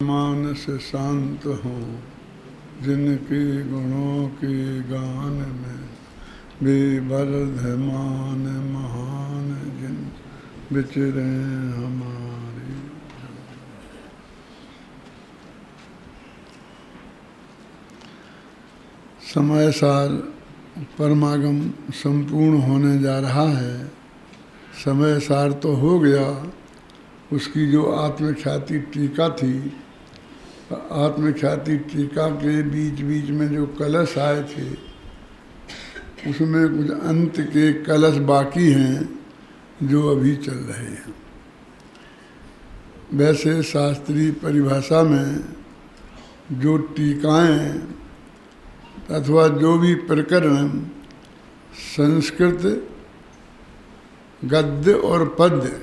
मानस शांत हों जिनके गुणों के गान में बेबलधमान महान जिन विचरे हमारे। समय सार परमागम संपूर्ण होने जा रहा है। समय सार तो हो गया, उसकी जो आत्मख्याति टीका थी, आत्मख्याति टीका के बीच बीच में जो कलश आए थे उसमें कुछ अंत के कलश बाकी हैं जो अभी चल रहे हैं। वैसे शास्त्रीय परिभाषा में जो टीकाएं अथवा जो भी प्रकरण संस्कृत गद्य और पद्य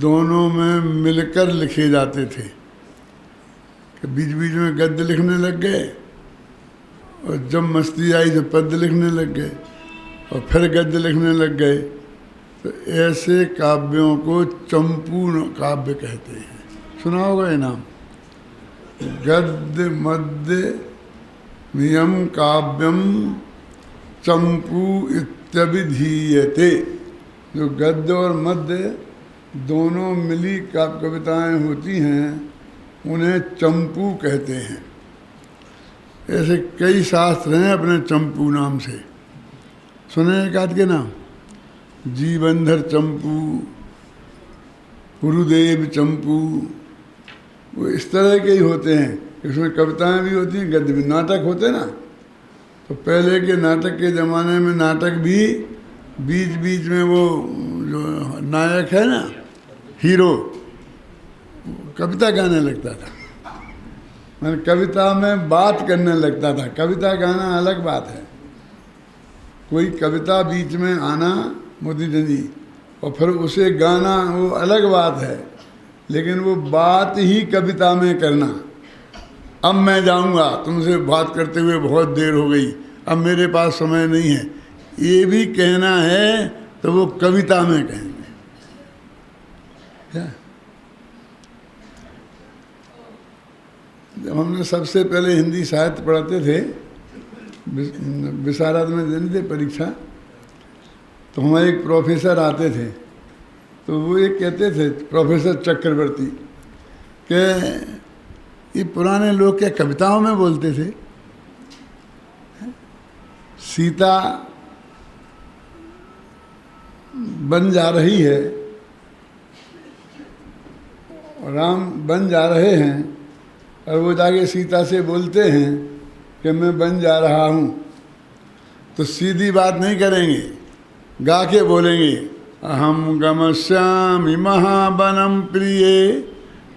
दोनों में मिलकर लिखे जाते थे कि बीच बीच में गद्य लिखने लग गए और जब मस्ती आई तो पद्य लिखने लग गए और फिर गद्य लिखने लग गए। तो ऐसे काव्यों को चंपू काव्य कहते हैं। सुना होगा ये नाम, गद्य मद्य नियम काव्यम चंपू इत्यभिधीयते। जो गद्य और मद्य दोनों मिली कविताएं होती हैं उन्हें चंपू कहते हैं। ऐसे कई शास्त्र हैं अपने चंपू नाम से। सुने एक आध के नाम, जीवनधर चंपू, गुरुदेव चंपू, वो इस तरह के ही होते हैं। इसमें कविताएं भी होती हैं, गद्य भी। नाटक होते ना, तो पहले के नाटक के ज़माने में नाटक भी बीच बीच में वो जो नायक है ना, हीरो, कविता गाने लगता था। मैंने कविता में बात करने लगता था। कविता गाना अलग बात है, कोई कविता बीच में आना मोदी जी और फिर उसे गाना वो अलग बात है, लेकिन वो बात ही कविता में करना। अब मैं जाऊंगा, तुमसे बात करते हुए बहुत देर हो गई, अब मेरे पास समय नहीं है, ये भी कहना है तो वो कविता में कहेंगे। क्या जब हमने सबसे पहले हिंदी साहित्य पढ़ाते थे, विशारद में देने थे परीक्षा, तो हमारे एक प्रोफेसर आते थे, तो वो ये कहते थे, प्रोफेसर चक्रवर्ती, कि ये पुराने लोग क्या कविताओं में बोलते थे। सीता बन जा रही है, राम बन जा रहे हैं, और वो जाके सीता से बोलते हैं कि मैं बन जा रहा हूँ, तो सीधी बात नहीं करेंगे, गा के बोलेंगे, अहम गमश्यामि महाबनम प्रिय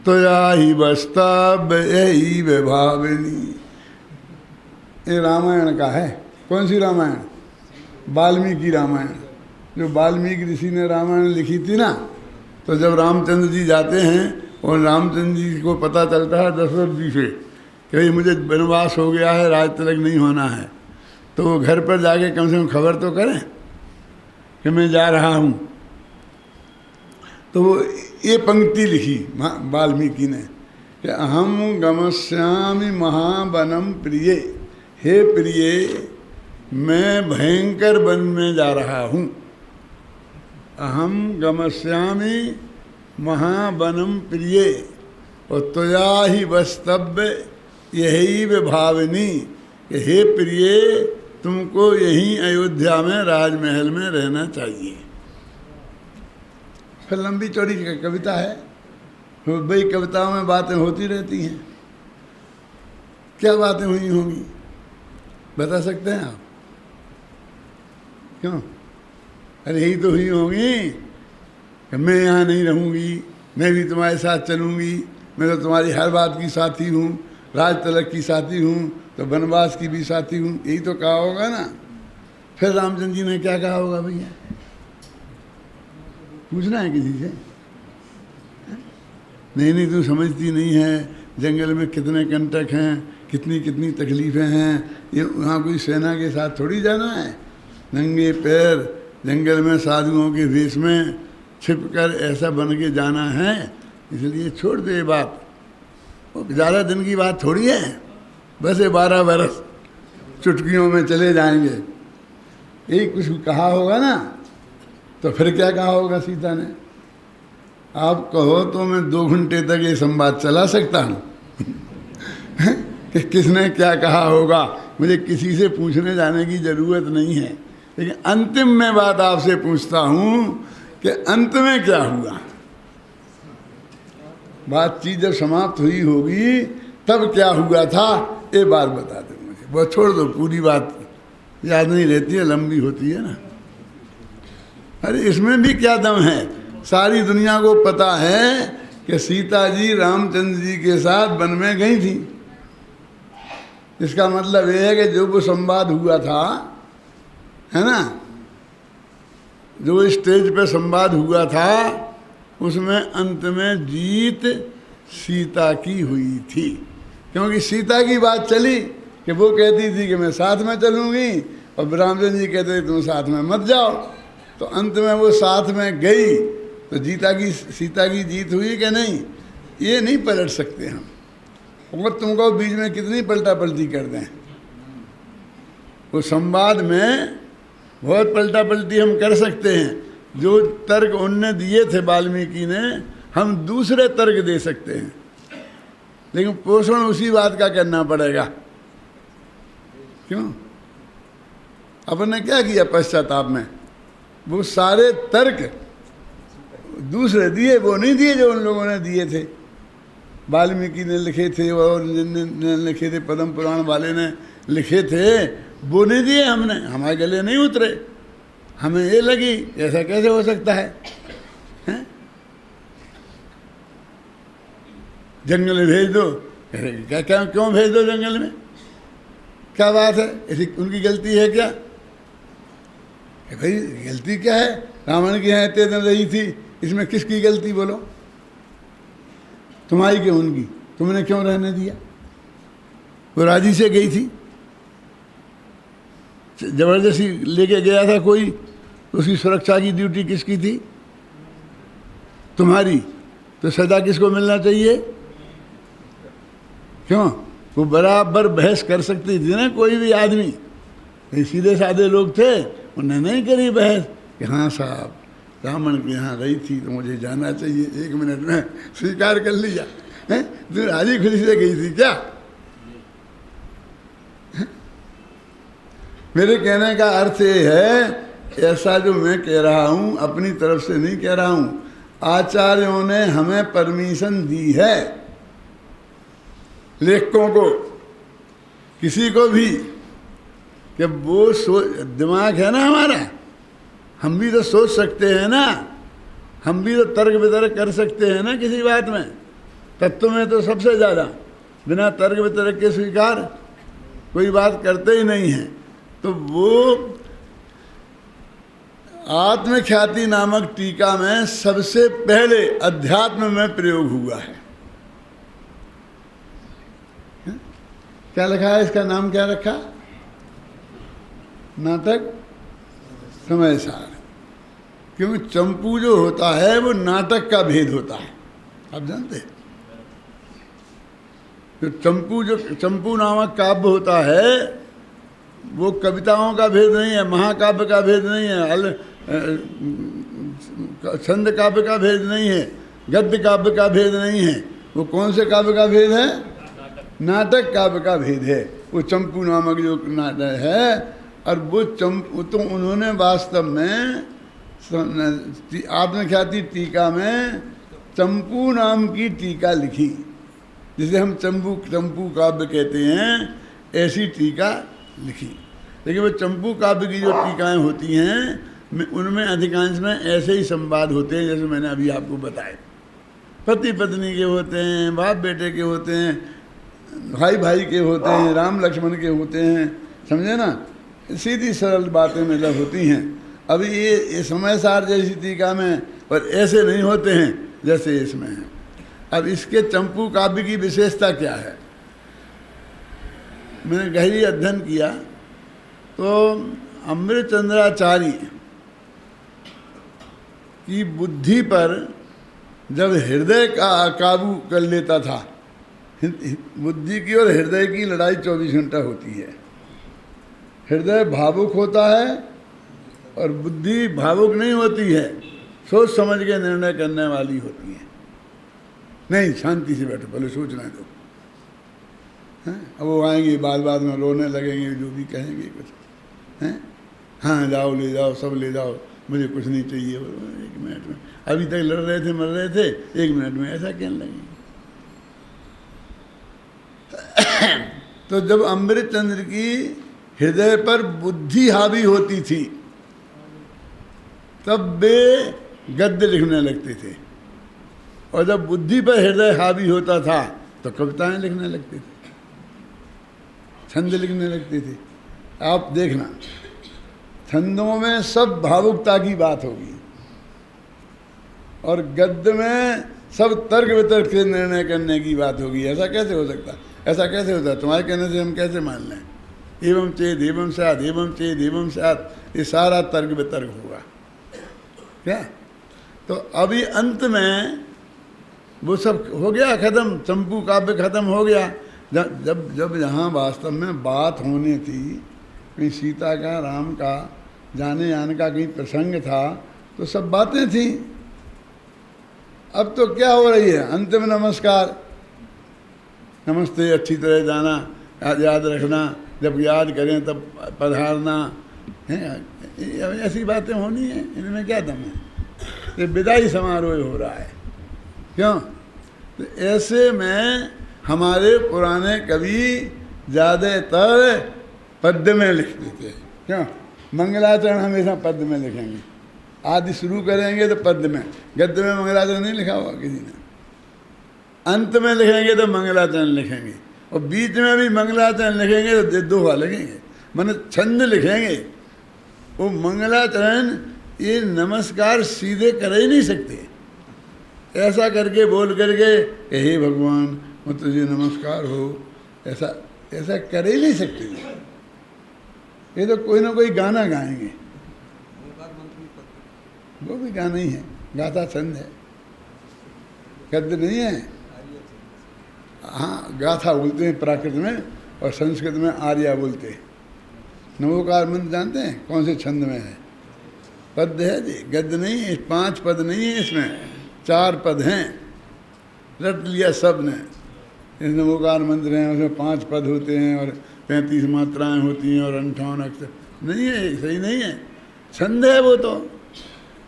त्वया ही वस्ताभ्ययी भाविनी। ये रामायण का है। कौन सी रामायण? वाल्मीकि रामायण। जो वाल्मीकि ऋषि ने रामायण लिखी थी ना, तो जब रामचंद्र जी जाते हैं और रामचंद्र जी को पता चलता है दशरथ जी से कि भाई मुझे वनवास हो गया है, राज तिलक नहीं होना है, तो वो घर पर जाके कम से कम खबर तो करें कि मैं जा रहा हूँ। तो वो ये पंक्ति लिखी वाल्मीकि ने कि अहम गमश्यामि महावनम प्रिय, हे प्रिय मैं भयंकर वन में जा रहा हूँ। अहम गमश्यामि महावनम प्रिय और त्वया ही वस्तव्य यही भाविनी, हे प्रिय तुमको यहीं अयोध्या में राजमहल में रहना चाहिए। फिर लंबी चौड़ी कविता है, भाई कविताओं में बातें होती रहती हैं। क्या बातें हुई होंगी बता सकते हैं आप? क्यों? अरे यही तो हुई होंगी कि मैं यहाँ नहीं रहूँगी, मैं भी तुम्हारे साथ चलूँगी, मैं तो तुम्हारी हर बात की साथी हूँ, राज तिलक की साथी हूँ, तो वनवास की भी साथी हूँ, यही तो कहा होगा ना। फिर रामचंद्र जी ने क्या कहा होगा भैया? पूछना है किसी से? नहीं नहीं तू समझती नहीं है, जंगल में कितने कंटक हैं, कितनी कितनी तकलीफ़ें हैं, ये वहाँ कोई सेना के साथ थोड़ी जाना है। नंगे पैर जंगल में साधुओं के वेश में छिपकर ऐसा बन के जाना है, इसलिए छोड़ दे बात। ज़्यादा दिन की बात थोड़ी है, बस ये 12 बरस चुटकियों में चले जाएंगे। यही कुछ कहा होगा ना, तो फिर क्या कहा होगा सीता ने? आप कहो तो मैं 2 घंटे तक ये संवाद चला सकता हूँ कि किसने क्या कहा होगा, मुझे किसी से पूछने जाने की ज़रूरत नहीं है। लेकिन अंतिम में बात आपसे पूछता हूँ कि अंत में क्या हुआ। बातचीत जब समाप्त हुई होगी तब क्या हुआ था, ये बात बता दो मुझे। वो छोड़ दो, पूरी बात याद नहीं रहती है, लंबी होती है ना। अरे इसमें भी क्या दम है? सारी दुनिया को पता है कि सीता जी रामचंद्र जी के साथ वन में गई थी। इसका मतलब ये है कि जो वो संवाद हुआ था, है ना, जो स्टेज पे संवाद हुआ था, उसमें अंत में जीत सीता की हुई थी। क्योंकि सीता की बात चली कि वो कहती थी कि मैं साथ में चलूँगी, और रामचंद्र जी कहते थे तुम साथ में मत जाओ। तो अंत में वो साथ में गई, तो सीता की जीत हुई कि नहीं, ये नहीं पलट सकते हम। और तुमको बीच में कितनी पलटा पलटी कर दें, वो संवाद में बहुत पलटा पलटी हम कर सकते हैं। जो तर्क उनने दिए थे वाल्मीकि ने, हम दूसरे तर्क दे सकते हैं, लेकिन पोषण उसी बात का करना पड़ेगा। क्यों? अपन ने क्या किया पश्चाताप में? वो सारे तर्क दूसरे दिए, वो नहीं दिए जो उन लोगों ने दिए थे। वाल्मीकि ने लिखे थे और जिनने लिखे थे, पद्म पुराण वाले ने लिखे थे, वो नहीं दिए हमने, हमारे गले नहीं उतरे। हमें ये लगी ऐसा कैसे हो सकता है, हैं? जंगल में भेज दो, क्या क्या क्यों भेज दो जंगल में, क्या बात है, ऐसी उनकी गलती है क्या? भाई गलती क्या है? रावण की यहाँ इतने दिन रही थी, इसमें किसकी गलती बोलो? तुम्हारी क्यों उनकी? तुमने क्यों रहने दिया? वो राजी से गई थी, जबरदस्ती लेके गया था कोई, तो उसकी सुरक्षा की ड्यूटी किसकी थी? तुम्हारी। तो सजा किसको मिलना चाहिए? क्यों? वो बराबर बहस कर सकती थी ना कोई भी आदमी। सीधे साधे लोग थे, उन्होंने नहीं करी बहस कि हाँ साहब रावण के यहाँ रही थी तो मुझे जाना चाहिए, 1 मिनट में स्वीकार कर लिया। हैं? तू राजी खुशी से गई थी क्या? मेरे कहने का अर्थ ये है, ऐसा जो मैं कह रहा हूँ अपनी तरफ से नहीं कह रहा हूँ, आचार्यों ने हमें परमिशन दी है, लेखकों को, किसी को भी, कि वो दिमाग है ना हमारा, हम भी तो सोच सकते हैं ना, हम भी तो तर्क वितर्क कर सकते हैं ना किसी बात में। तत्व में तो सबसे ज़्यादा बिना तर्क वितर्क के स्वीकार कोई बात करते ही नहीं है। तो वो आत्मख्याति नामक टीका में सबसे पहले अध्यात्म में प्रयोग हुआ है। क्या लिखा है? इसका नाम क्या रखा? नाटक समय सार। क्योंकि चंपू जो होता है वो नाटक का भेद होता है, आप जानते हैं। तो चंपू नामक काव्य होता है, वो कविताओं का भेद नहीं है, महाकाव्य का भेद नहीं है, छंद काव्य का भेद नहीं है, गद्य काव्य का भेद नहीं है। वो कौन से काव्य का भेद है? नाटक काव्य का भेद है। वो चंपू नामक जो नाटक है, और वो तो उन्होंने वास्तव में आत्मख्याति टीका में चंपू नाम की टीका लिखी, जिसे हम चंपू काव्य कहते हैं, ऐसी टीका लिखी। लेकिन वो चंपू काव्य की जो टीकाएँ होती हैं, उनमें अधिकांश में ऐसे ही संवाद होते हैं जैसे मैंने अभी आपको बताया। पति पत्नी के होते हैं, बाप बेटे के होते हैं, भाई भाई के होते हैं, राम लक्ष्मण के होते हैं, समझे ना, सीधी सरल बातें मतलब होती हैं। अभी ये समय सार जैसी टीका में और ऐसे नहीं होते हैं जैसे इसमें है। अब इसके चंपू काव्य की विशेषता क्या है? मैंने गहरी अध्ययन किया तो अमृतचंद्राचार्य की बुद्धि पर जब हृदय का काबू कर लेता था, बुद्धि की और हृदय की लड़ाई 24 घंटा होती है। हृदय भावुक होता है और बुद्धि भावुक नहीं होती है, सोच समझ के निर्णय करने वाली होती है। नहीं, शांति से बैठो, पहले सोचना दो। हैं? अब वो आएंगे बाद में रोने लगेंगे, जो भी कहेंगे कुछ हैं, हाँ जाओ ले जाओ, सब ले जाओ, मुझे कुछ नहीं चाहिए। 1 मिनट में, अभी तक लड़ रहे थे, मर रहे थे, 1 मिनट में ऐसा कहने लगेंगे। तो जब अमृतचंद्र की हृदय पर बुद्धि हावी होती थी तब वे गद्य लिखने लगते थे, और जब बुद्धि पर हृदय हावी होता था तो कविताएं लिखने लगते थे, छंद लिखने लगते थे। आप देखना, छंदों में सब भावुकता की बात होगी और गद्य में सब तर्क वितर्क से निर्णय करने की बात होगी। ऐसा कैसे हो सकता है? ऐसा कैसे होता है? तुम्हारे कहने से हम कैसे मान लें? एवं चेद एवं स्यात्, एवं चेद एवं स्यात्, ये सारा तर्क वितर्क होगा क्या? तो अभी अंत में वो सब हो गया खत्म, चंपू काव्य खत्म हो गया। जब जब यहाँ वास्तव में बात होनी थी, कहीं सीता का, राम का, जाने आने का कहीं प्रसंग था, तो सब बातें थी। अब तो क्या हो रही है? अंतिम नमस्कार, नमस्ते, अच्छी तरह जाना, याद रखना, जब याद करें तब पधारना है, ऐसी बातें होनी है। इनमें क्या दम है? ये विदाई समारोह हो रहा है, क्यों? तो ऐसे में हमारे पुराने कवि ज़्यादातर पद्य में लिखते थे। क्यों? मंगलाचरण हमेशा पद्य में लिखेंगे, आदि शुरू करेंगे तो पद्य में, गद्य में मंगलाचरण नहीं लिखा होगा किसी ने। अंत में लिखेंगे तो मंगलाचरण लिखेंगे, और बीच में भी मंगलाचरण लिखेंगे तो दोहा लिखेंगे, माने छंद लिखेंगे। वो मंगलाचरण ये नमस्कार सीधे कर ही नहीं सकते, ऐसा करके बोल करके हे भगवान मैं तुझे नमस्कार हो, ऐसा ऐसा कर ही नहीं सकते। ये तो कोई ना कोई गाना गाएंगे, वो भी गाना ही है, गाथा छंद है, गद्य नहीं है। हाँ, गाथा बोलते हैं प्राकृत में, और संस्कृत में आर्या बोलते हैं। नमोकार मंत्र जानते हैं कौन से छंद में है? पद्य है जी, गद्य नहीं है। 5 पद नहीं है इसमें, 4 पद हैं, रट लिया सब ने। इस नमोकार मंत्र हैं, उसमें 5 पद होते हैं और 35 मात्राएं होती हैं और 58 अक्षर। नहीं है, सही नहीं है, छंद है वो तो।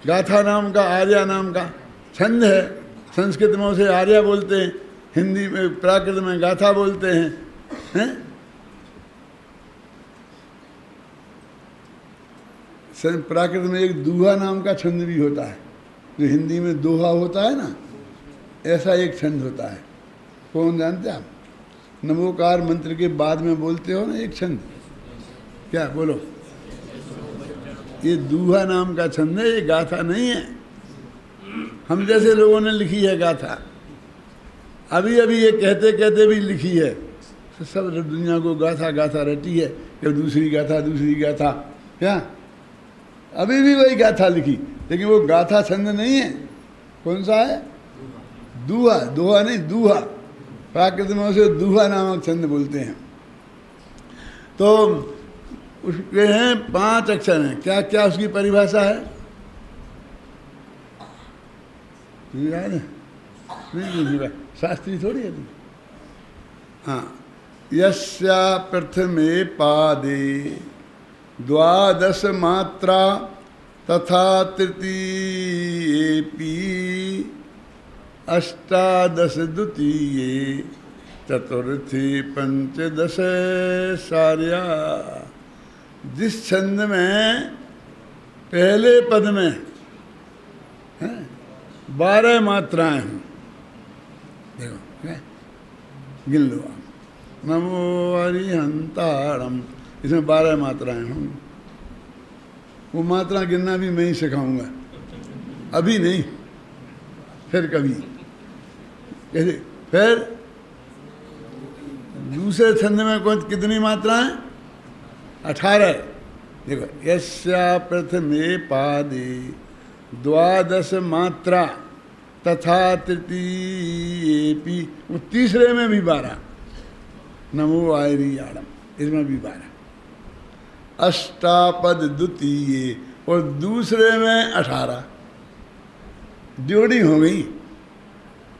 गाथा नाम का, आर्या नाम का छंद है। संस्कृत में उसे आर्या बोलते हैं, हिंदी में प्राकृत में गाथा बोलते हैं। प्राकृत में एक दूहा नाम का छंद भी होता है, जो हिंदी में दोहा होता है ना, ऐसा एक छंद होता है। कौन जानते हैं आप? नमोकार मंत्र के बाद में बोलते हो ना एक छंद, क्या बोलो? ये दूहा नाम का छंद है, ये गाथा नहीं है। हम जैसे लोगों ने लिखी है गाथा, अभी अभी ये कहते कहते भी लिखी है। तो सब दुनिया को गाथा गाथा रटी है, कि दूसरी गाथा दूसरी गाथा, क्या अभी भी वही गाथा लिखी, लेकिन वो गाथा छंद नहीं है। कौन सा है? दूहा। दोहा नहीं, दूहा। प्राकृत में उसे दूहा नामक छंद बोलते हैं। तो उसके हैं 5 अक्षर हैं। क्या क्या उसकी परिभाषा है? याद है? नहीं, शास्त्री थोड़ी है। हाँ, यस्या प्रथमे पादे 12 मात्रा तथा तृतीयेपि 18 द्वितीये चतुर्थी 15 सार्या। जिस छंद में पहले पद में 12 मात्राएं हैं, देखो गिन लो आप। नमो हरिहंतारम, इसमें 12 मात्राएं होंगी। वो मात्रा गिनना भी मैं ही सिखाऊंगा, अभी नहीं, फिर कभी। कैसे? फिर दूसरे छंद में कौन कितनी मात्राएं? 18। देखो, यस्या प्रथमे पादे 12 मात्रा तथा तृतीयेपि, वो तीसरे में भी 12, नमो आयरीयाणम, इसमें भी 12, अष्टापद द्वितीय, और दूसरे में 18, जोड़ी हो गई।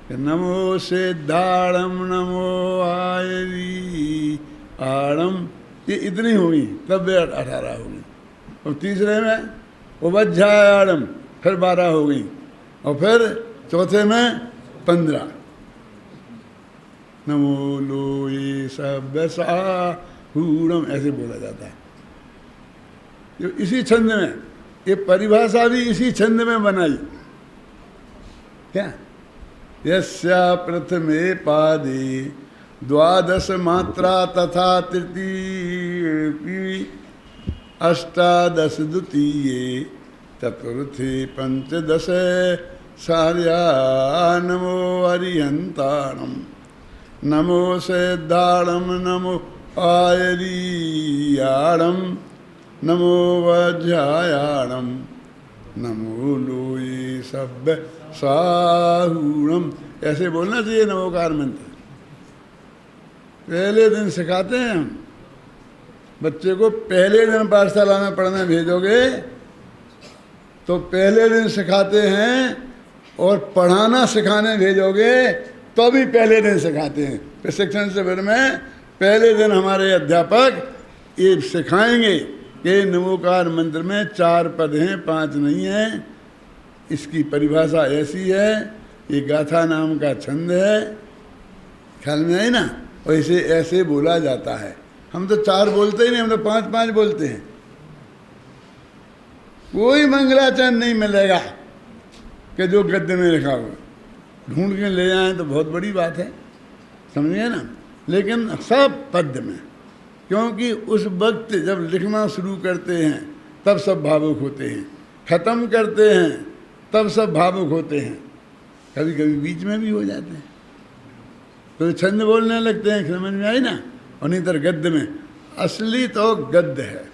नमो सिद्धाणम नमो आयरी आणम, ये इतनी हो गई, तब 18 हो गई। और तीसरे में उपध्यायाणम, फिर 12 हो गई, और फिर चौथे में 15, नमो लोये सव्यसाहूणम, ऐसे बोला जाता है। जो इसी छंद में, ये परिभाषा भी इसी छंद में बनाई। क्या? यस्या प्रथमे पादे 12 मात्रा तथा तृतीय 18 द्वितीये चतुर्थे 15 सार्या नमो अरिहंताणम नमो सिद्धाणम नमो आयरीयाणम नमो वज्रायाणम नमो लोये सभ्य साहूणम, ऐसे बोलना चाहिए नमोकार मंत्र। पहले दिन सिखाते हैं हम बच्चे को, पहले दिन पाठशाला में पढ़ने भेजोगे तो पहले दिन सिखाते हैं, और पढ़ाना सिखाने भेजोगे तो भी पहले दिन सिखाते हैं। प्रशिक्षण शिविर में पहले दिन हमारे अध्यापक ये सिखाएंगे कि नमोकार मंत्र में 4 पद हैं, 5 नहीं हैं, इसकी परिभाषा ऐसी है, ये गाथा नाम का छंद है, ख्याल में आई ना, और इसे ऐसे बोला जाता है। हम तो 4 बोलते ही नहीं, हम तो 5-5 बोलते हैं। कोई मंगलाचरण नहीं मिलेगा कि जो गद्य में लिखा हुआ, ढूंढ के ले आए तो बहुत बड़ी बात है, समझिए ना। लेकिन सब पद्य में, क्योंकि उस वक्त जब लिखना शुरू करते हैं तब सब भावुक होते हैं, ख़त्म करते हैं तब सब भावुक होते हैं, कभी कभी बीच में भी हो जाते हैं, तो छंद बोलने लगते हैं, समझ में आई ना। और नहीं तो गद्य में, असली तो गद्य है,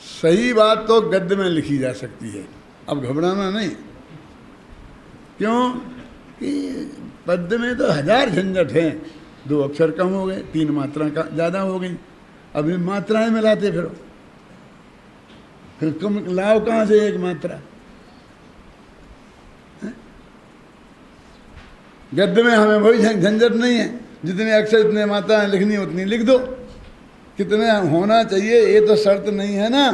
सही बात तो गद्य में लिखी जा सकती है, अब घबराना नहीं। क्यों कि पद्य में तो 1000 झंझट हैं, 2 अक्षर कम हो गए, 3 मात्रा का ज़्यादा हो गई, अभी मात्राएं मिलाते फिर कम लाओ कहाँ से 1 मात्रा। गद्य में हमें वही झंझट नहीं है, जितने अक्षर इतने मात्राएं लिखनी उतनी लिख दो, कितने होना चाहिए ये तो शर्त नहीं है ना,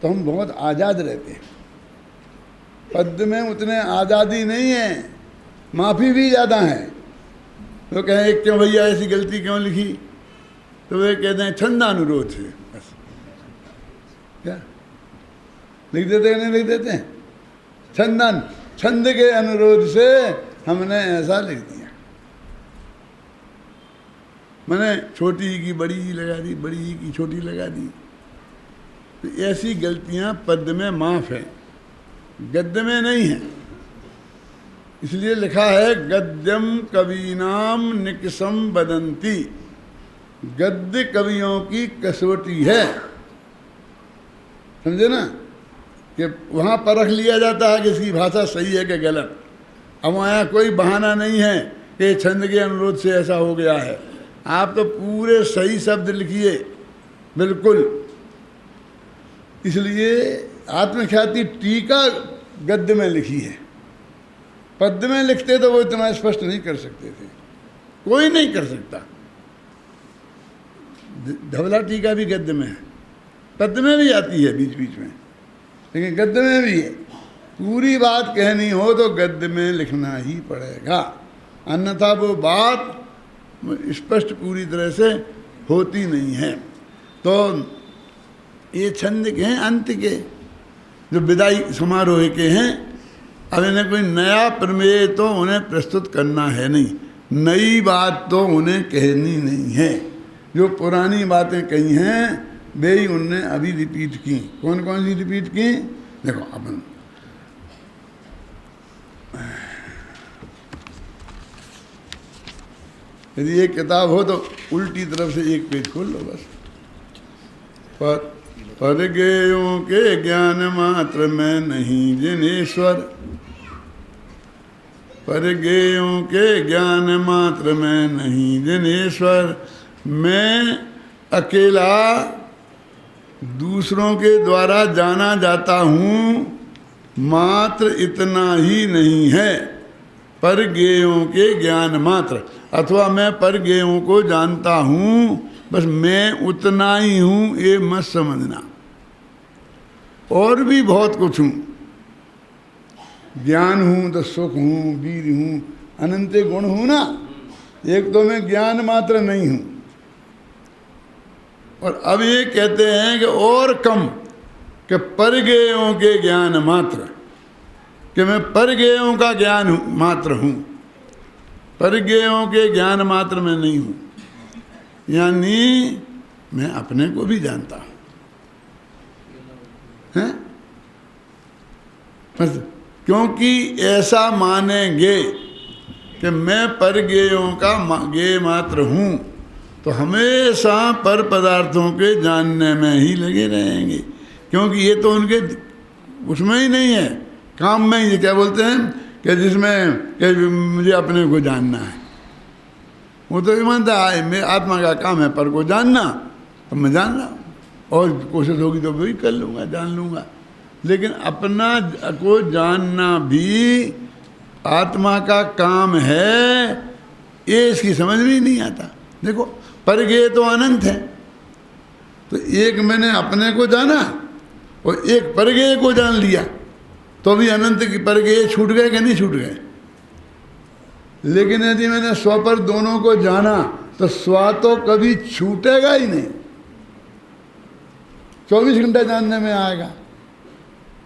तो हम बहुत आज़ाद रहते हैं। पद्य में उतने आज़ादी नहीं है, माफ़ी भी ज़्यादा है। तो कहें क्यों भैया ऐसी गलती क्यों लिखी, तो वे कहते हैं छंदानुरोध से, बस क्या लिख देते हैं, नहीं लिख देते हैं, छंद के अनुरोध से हमने ऐसा लिख दिया। मैंने छोटी की बड़ी लगा दी, बड़ी की छोटी लगा दी, तो ऐसी गलतियां पद्य में माफ़ है, गद्य में नहीं है। इसलिए लिखा है गद्यम कवीनाम निकसम बदंती, गद्य कवियों की कसौटी है, समझे ना, कि वहाँ परख लिया जाता है कि इसकी भाषा सही है कि गलत। अब वहाँ कोई बहाना नहीं है कि छंद के अनुरोध से ऐसा हो गया है, आप तो पूरे सही शब्द लिखिए बिल्कुल। इसलिए आत्मख्याति टीका गद्य में लिखी है, पद्य में लिखते तो वो इतना स्पष्ट नहीं कर सकते थे, कोई नहीं कर सकता। धवला टीका भी गद्य में है, पद्य में भी आती है बीच बीच में, लेकिन गद्य में भी है। पूरी बात कहनी हो तो गद्य में लिखना ही पड़ेगा, अन्यथा वो बात स्पष्ट पूरी तरह से होती नहीं है। तो ये छंद के हैं अंत के, जो विदाई समारोह के हैं। अब इन्हें कोई नया प्रमेय तो उन्हें प्रस्तुत करना है नहीं, नई बात तो उन्हें कहनी नहीं है। जो पुरानी बातें कही हैं वे ही उनने अभी रिपीट की। कौन कौन सी रिपीट की, देखो अपन यदि एक किताब हो तो उल्टी तरफ से एक पेज खोल लो बस। पर गेयों के ज्ञान मात्र में नहीं जिनेश्वर, परगेयों के ज्ञान मात्र में नहीं जिनेश्वर। मैं अकेला दूसरों के द्वारा जाना जाता हूँ, मात्र इतना ही नहीं है, परगेयों के ज्ञान मात्र। अथवा मैं परगेयों को जानता हूँ, बस मैं उतना ही हूँ, ये मत समझना। और भी बहुत कुछ हूँ, ज्ञान हूँ तो सुख हूँ, वीर हूँ, अनंत गुण हूँ ना। एक तो मैं ज्ञान मात्र नहीं हूँ। और अब ये कहते हैं कि और कम, कि परगेयों के ज्ञान मात्र, कि मैं परगेयों का ज्ञान मात्र हूँ, परगेयों के ज्ञान मात्र में नहीं हूँ। यानी मैं अपने को भी जानता हूँ, हैं? बस क्योंकि ऐसा मानेंगे कि मैं परगेयों का गेय मात्र हूँ, तो हमेशा पर पदार्थों के जानने में ही लगे रहेंगे। क्योंकि ये तो उनके उसमें ही नहीं है, काम में ही। क्या बोलते हैं कि जिसमें कि मुझे अपने को जानना है, वो तो ये मानता है मैं आत्मा का काम है पर को जानना, तो मैं जान रहा हूँ, और कोशिश होगी तो वही कर लूँगा, जान लूँगा। लेकिन अपना को जानना भी आत्मा का काम है, ये इसकी समझ में ही नहीं आता। देखो परगेय तो अनंत है, तो एक मैंने अपने को जाना और एक परगेय को जान लिया, तो भी अनंत की परगेय छूट गए कि नहीं छूट गए। लेकिन यदि मैंने स्व पर दोनों को जाना, तो स्व तो कभी छूटेगा ही नहीं, 24 घंटा जानने में आएगा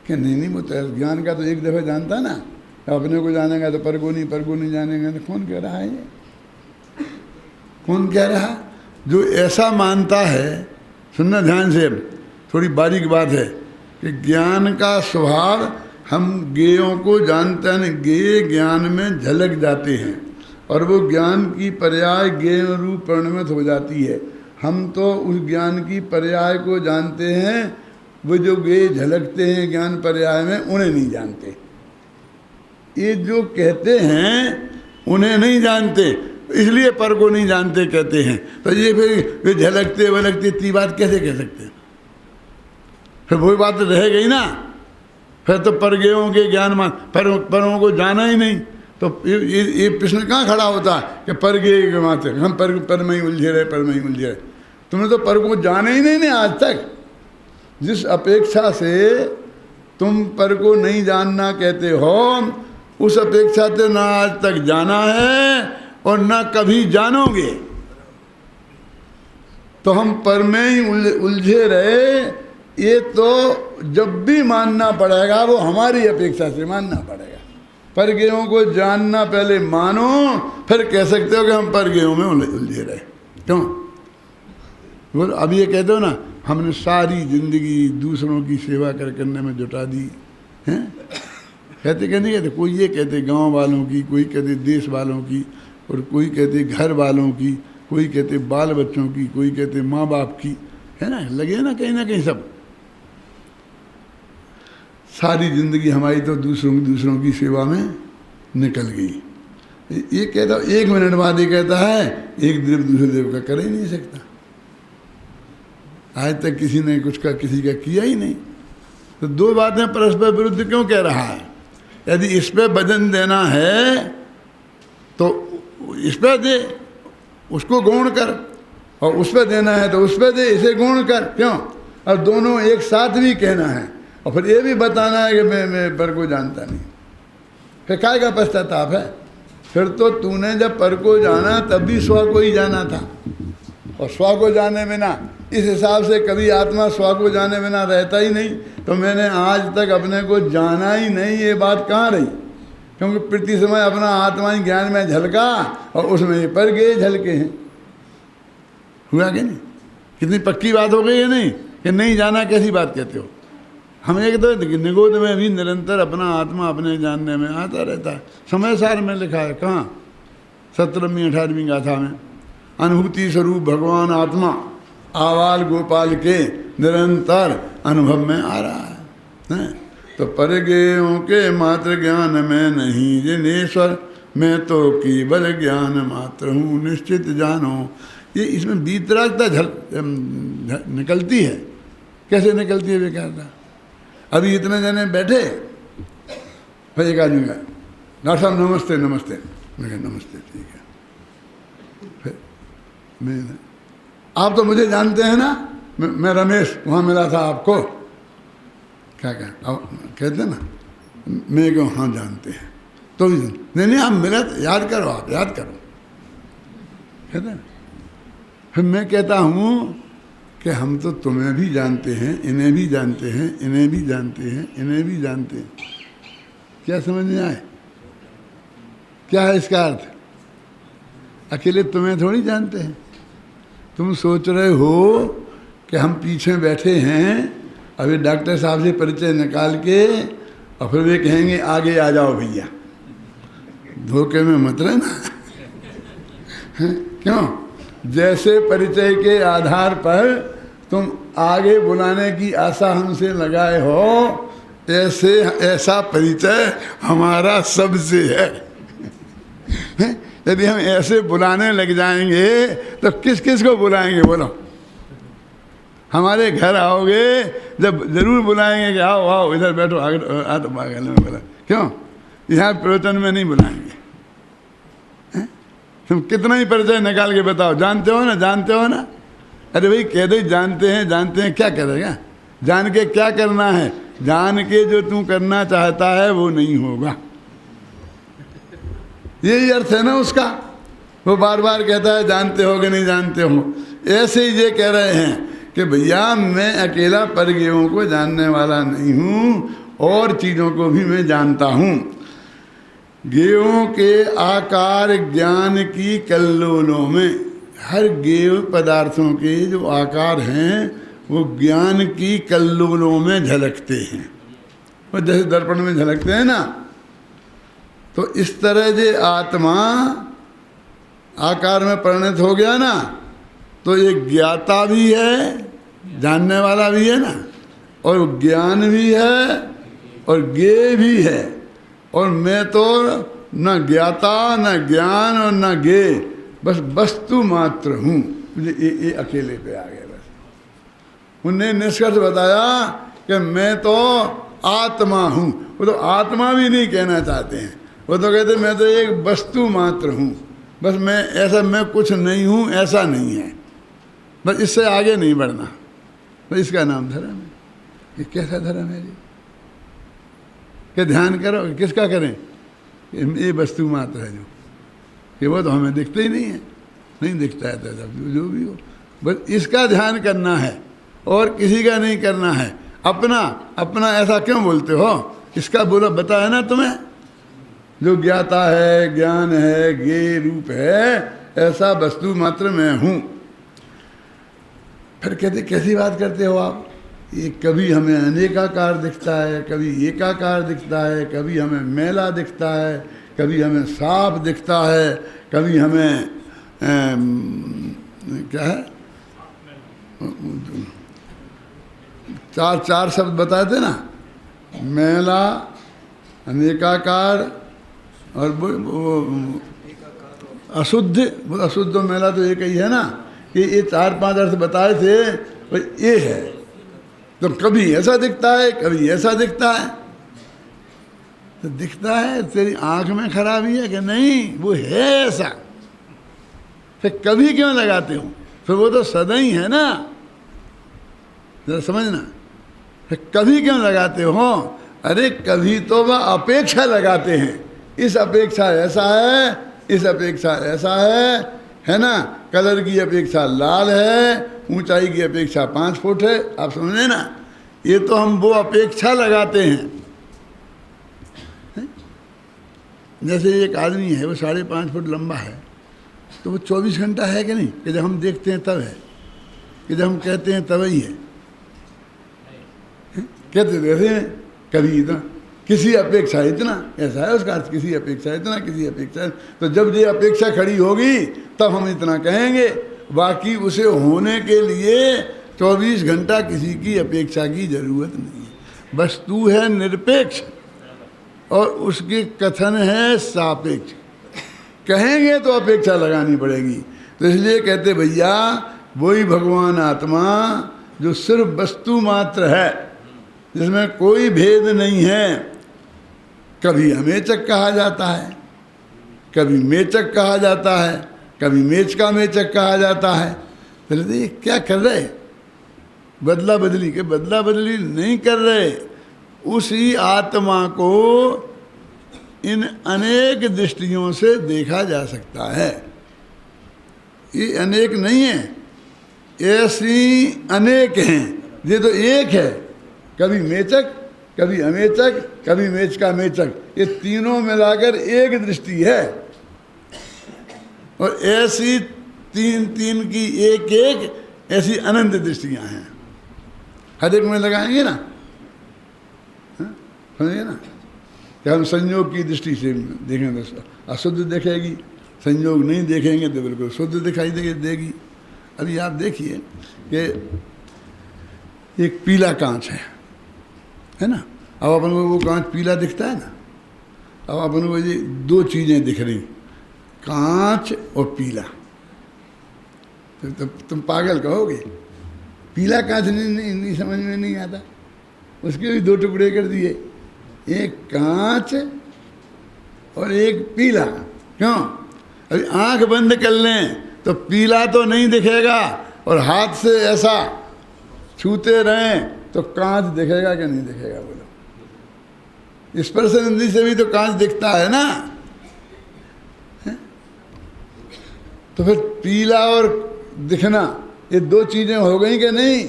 कि नहीं वो तो ज्ञान का तो एक दफ़ा जानता ना, अपने को जानेगा तो पर को नहीं जानेगा। तो कौन कह रहा है ये, कौन कह रहा? जो ऐसा मानता है, सुनना ध्यान से, थोड़ी बारीक बात है, कि ज्ञान का स्वभाव हम गेयों को जानते हैं, गेय ज्ञान में झलक जाते हैं, और वो ज्ञान की पर्याय गेय रूप परिणमित हो जाती है। हम तो उस ज्ञान की पर्याय को जानते हैं, वो जो गेय झलकते हैं ज्ञान पर्याय में, उन्हें नहीं जानते। ये जो कहते हैं उन्हें नहीं जानते, इसलिए पर को नहीं जानते कहते हैं। तो ये फिर झलकते वलकते इतनी बात कैसे कह सकते हैं? फिर वही बात रह गई ना। फिर तो परगेयों के ज्ञान परों को जाना ही नहीं, तो ये प्रश्न कहाँ खड़ा होता है कि परगेय के मात्र हम पर में ही उलझे रहे, पर में ही उलझे रहे। तुमने तो पर को जाना ही नहीं आज तक। जिस अपेक्षा से तुम पर को नहीं जानना कहते हो, उस अपेक्षा से ना आज तक जाना है और ना कभी जानोगे। तो हम पर में ही उलझे रहे, ये तो जब भी मानना पड़ेगा वो हमारी अपेक्षा से मानना पड़ेगा। परगेयों को जानना पहले मानो, फिर कह सकते हो कि हम परगेयों में उलझे रहे। क्यों? बोल अब ये कहते हो ना, हमने सारी जिंदगी दूसरों की सेवा करने में जुटा दी हैं। कहते क्या नहीं कहते? कोई ये कहते गांव वालों की, कोई कहते देश वालों की, और कोई कहते घर वालों की, कोई कहते बाल बच्चों की, कोई कहते माँ बाप की, है ना, लगे ना कहीं सब। सारी जिंदगी हमारी तो दूसरों की सेवा में निकल गई। ये कहता, 1 मिनट बाद ये कहता है एक देव दूसरे देव का कर ही नहीं सकता। आज तक किसी ने कुछ का किसी का किया ही नहीं। तो दो बातें परस्पर विरुद्ध क्यों कह रहा है? यदि इस पे वजन देना है तो इस पे दे, उसको गौण कर, और उस पे देना है तो उस पे दे, इसे गौण कर। क्यों? और दोनों एक साथ भी कहना है, और फिर ये भी बताना है कि मैं पर को जानता नहीं। फिर काय का पश्चाताप है? फिर तो तूने जब पर को जाना तब भी स्व को ही जाना था, और स्व को जाने में ना, इस हिसाब से कभी आत्मा स्व को जाने में ना रहता ही नहीं। तो मैंने आज तक अपने को जाना ही नहीं, ये बात कहाँ रही? क्योंकि प्रति समय अपना आत्मा ही ज्ञान में झलका, और उसमें ये पर गए झलके हैं। हुआ कि नहीं? कितनी पक्की बात हो गई है नहीं कि नहीं जाना कैसी बात कहते हो? हम एक तो निगोद में भी निरंतर अपना आत्मा अपने जानने में आता रहता है। समय सार में लिखा है, कहाँ? 17वीं 18वीं गाथा में, अनुभूति स्वरूप भगवान आत्मा आवाल गोपाल के निरंतर अनुभव में आ रहा है। तो परगेयों के मात्र ज्ञान में नहीं जिनेश्वर, मैं तो केवल ज्ञान मात्र हूँ निश्चित जानो। ये इसमें वीतरागता निकलती है। कैसे निकलती है बेकारता? अभी इतने जने बैठे, फिर एक आदमी का डॉक्टर साहब नमस्ते नमस्ते, मैं कहा नमस्ते, ठीक है। फिर मैं, आप तो मुझे जानते हैं ना, मैं रमेश, वहाँ मिला था आपको। क्या अब कहते ना, मैं क्यों हाँ जानते हैं, तो भी नहीं आप मिले, याद करो, आप याद करो, कहते ना। फिर मैं कहता हूँ कि हम तो तुम्हें भी जानते हैं, इन्हें भी जानते हैं, इन्हें भी जानते हैं, इन्हें भी जानते हैं। क्या समझ में आए? क्या है इसका अर्थ? अकेले तुम्हें थोड़ी जानते हैं। तुम सोच रहे हो कि हम पीछे बैठे हैं, अभी डॉक्टर साहब से परिचय निकाल के और फिर वे कहेंगे आगे आ जाओ भैया। धोखे में मत रहना। क्यों? जैसे परिचय के आधार पर तुम आगे बुलाने की आशा हमसे लगाए हो, ऐसा परिचय हमारा सबसे है। यदि हम ऐसे बुलाने लग जाएंगे तो किस किस को बुलाएंगे बोलो? हमारे घर आओगे जब जरूर बुलाएंगे कि आओ आओ इधर बैठो, आगे आ तो बगल में बोला। क्यों? यहाँ प्रवचन में नहीं बुलाएंगे। तुम कितना ही परिचय निकाल के बताओ, जानते हो ना, जानते हो ना। अरे भाई कह दे जानते हैं, क्या करेगा? जान के क्या करना है? जान के जो तू करना चाहता है वो नहीं होगा। यही अर्थ है ना उसका। वो बार बार कहता है जानते हो कि नहीं जानते हो। ऐसे ही ये कह रहे हैं कि भैया मैं अकेला परज्ञों को जानने वाला नहीं हूँ, और चीज़ों को भी मैं जानता हूँ। ज्ञेयों के आकार ज्ञान की कल्लोलों में, हर ज्ञेय पदार्थों के जो आकार हैं वो ज्ञान की कल्लोलों में झलकते हैं। वो जैसे दर्पण में झलकते हैं ना, तो इस तरह जे आत्मा आकार में परिणत हो गया ना, तो ये ज्ञाता भी है, जानने वाला भी है ना, और ज्ञान भी है और ज्ञेय भी है। और मैं तो न ज्ञाता न ज्ञान और न ज्ञेय, बस वस्तु मात्र हूँ। मुझे ये अकेले पे आ गया बस। उनने निष्कर्ष बताया कि मैं तो आत्मा हूँ। वो तो आत्मा भी नहीं कहना चाहते हैं, वो तो कहते मैं तो एक वस्तु मात्र हूँ। बस मैं ऐसा, मैं कुछ नहीं हूँ ऐसा नहीं है। बस इससे आगे नहीं बढ़ना। बस इसका नाम धर्म है। ये कैसा धर्म है जी? कि ध्यान करो, किसका करें? ये वस्तु मात्र है जो, कि वो तो हमें दिखते ही नहीं है, नहीं दिखता है तो जो भी हो, बस इसका ध्यान करना है और किसी का नहीं करना है। अपना अपना ऐसा क्यों बोलते हो? इसका बोला बताया ना तुम्हें, जो ज्ञाता है, ज्ञान है, ज्ञेय रूप है, ऐसा वस्तु मात्र मैं हूँ। फिर कहते कैसी बात करते हो आप? ये कभी हमें अनेकाकार दिखता है, कभी एकाकार दिखता है, कभी हमें मेला दिखता है, कभी हमें सांप दिखता है, कभी हमें क्या है, चार शब्द बताए थे ना, मेला, अनेकाकार और वो अशुद्ध। अशुद्ध और मेला तो एक ही है ना, कि ये 4-5 अर्थ बताए थे, ये है। तो कभी ऐसा दिखता है, कभी ऐसा दिखता है। तो दिखता है तेरी आंख में खराबी है कि नहीं, वो है ऐसा। फिर कभी क्यों लगाते हो? फिर वो तो सदा ही है ना, जरा समझना। फिर कभी क्यों लगाते हो? अरे कभी तो वह अपेक्षा लगाते हैं, इस अपेक्षा ऐसा है, इस अपेक्षा ऐसा है ना। कलर की अपेक्षा लाल है, ऊंचाई की अपेक्षा 5 फुट है। आप समझे ना? ये तो हम वो अपेक्षा लगाते हैं। जैसे एक आदमी है, वो 5.5 फुट लंबा है, तो वो 24 घंटा है कि नहीं? कि जब हम देखते हैं तब है, कि जब हम कहते हैं तब ही है। कहते रहते हैं कभी इतना, किसी अपेक्षा इतना, ऐसा है उसका अर्थ, किसी अपेक्षा इतना, किसी अपेक्षा। तो जब ये अपेक्षा खड़ी होगी तब हम इतना कहेंगे। बाकी उसे होने के लिए 24 घंटा किसी की अपेक्षा की जरूरत नहीं है। वस्तु है निरपेक्ष और उसके कथन है सापेक्ष। कहेंगे तो अपेक्षा लगानी पड़ेगी। तो इसलिए कहते भैया वही भगवान आत्मा जो सिर्फ वस्तु मात्र है, जिसमें कोई भेद नहीं है। कभी अमेचक कहा जाता है, कभी मेचक कहा जाता है, कभी मेच का मेचक कहा जाता है। पहले ये क्या कर रहे, बदला बदली के बदला बदली नहीं कर रहे। उसी आत्मा को इन अनेक दृष्टियों से देखा जा सकता है। ये अनेक नहीं है, ऐसी अनेक हैं, ये तो एक है। कभी मेचक, कभी अमेचक, कभी मेच का मेचक, ये तीनों मिलाकर एक दृष्टि है। और ऐसी तीन तीन की एक एक ऐसी अनंत दृष्टियां हैं। हर एक में लगाएंगे ना, समझिए ना कि हम संयोग की दृष्टि से देखेंगे तो अशुद्ध दिखेगी, संयोग नहीं देखेंगे तो बिल्कुल शुद्ध दिखाई देगी। अभी आप देखिए कि एक पीला कांच है ना। अब अपन को वो कांच पीला दिखता है ना। अब अपन को ये दो चीज़ें दिख रही, कांच और पीला। तो तुम पागल कहोगे, पीला कांच नहीं समझ में नहीं आता, उसके भी दो टुकड़े कर दिए, एक कांच और एक पीला। क्यों? अभी आंख बंद कर लें तो पीला तो नहीं दिखेगा, और हाथ से ऐसा छूते रहें तो कांच दिखेगा कि नहीं दिखेगा? बोलो, स्पर्शेंद्रिय से भी तो कांच दिखता है ना। तो फिर पीला और दिखना ये दो चीजें हो गई कि नहीं?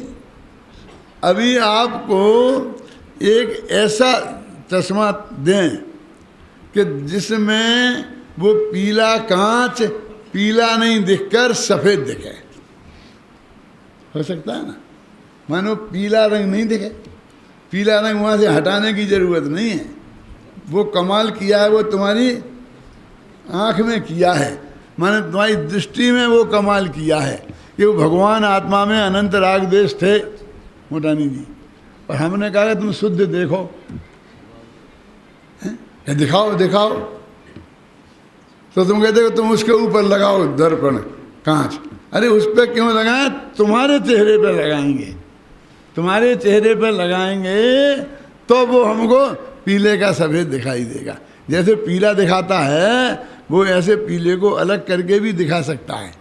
अभी आपको एक ऐसा चश्मा दें कि जिसमें वो पीला कांच पीला नहीं दिखकर सफेद दिखे, हो सकता है ना? मानो पीला रंग नहीं दिखे, पीला रंग वहाँ से हटाने की जरूरत नहीं है। वो कमाल किया है, वो तुम्हारी आँख में किया है, माने तुम्हारी दृष्टि में वो कमाल किया है कि वो भगवान आत्मा में अनंत राग देश थे मोटानी जी। और हमने कहा तुम शुद्ध देखो, दिखाओ दिखाओ, तो तुम कहते हो तुम उसके ऊपर लगाओ दर्पण कांच। अरे उस पर क्यों लगाएं? तुम्हारे चेहरे पर लगाएंगे, तुम्हारे चेहरे पर लगाएंगे तो वो हमको पीले का सफ़ेद दिखाई देगा। जैसे पीला दिखाता है वो ऐसे पीले को अलग करके भी दिखा सकता है।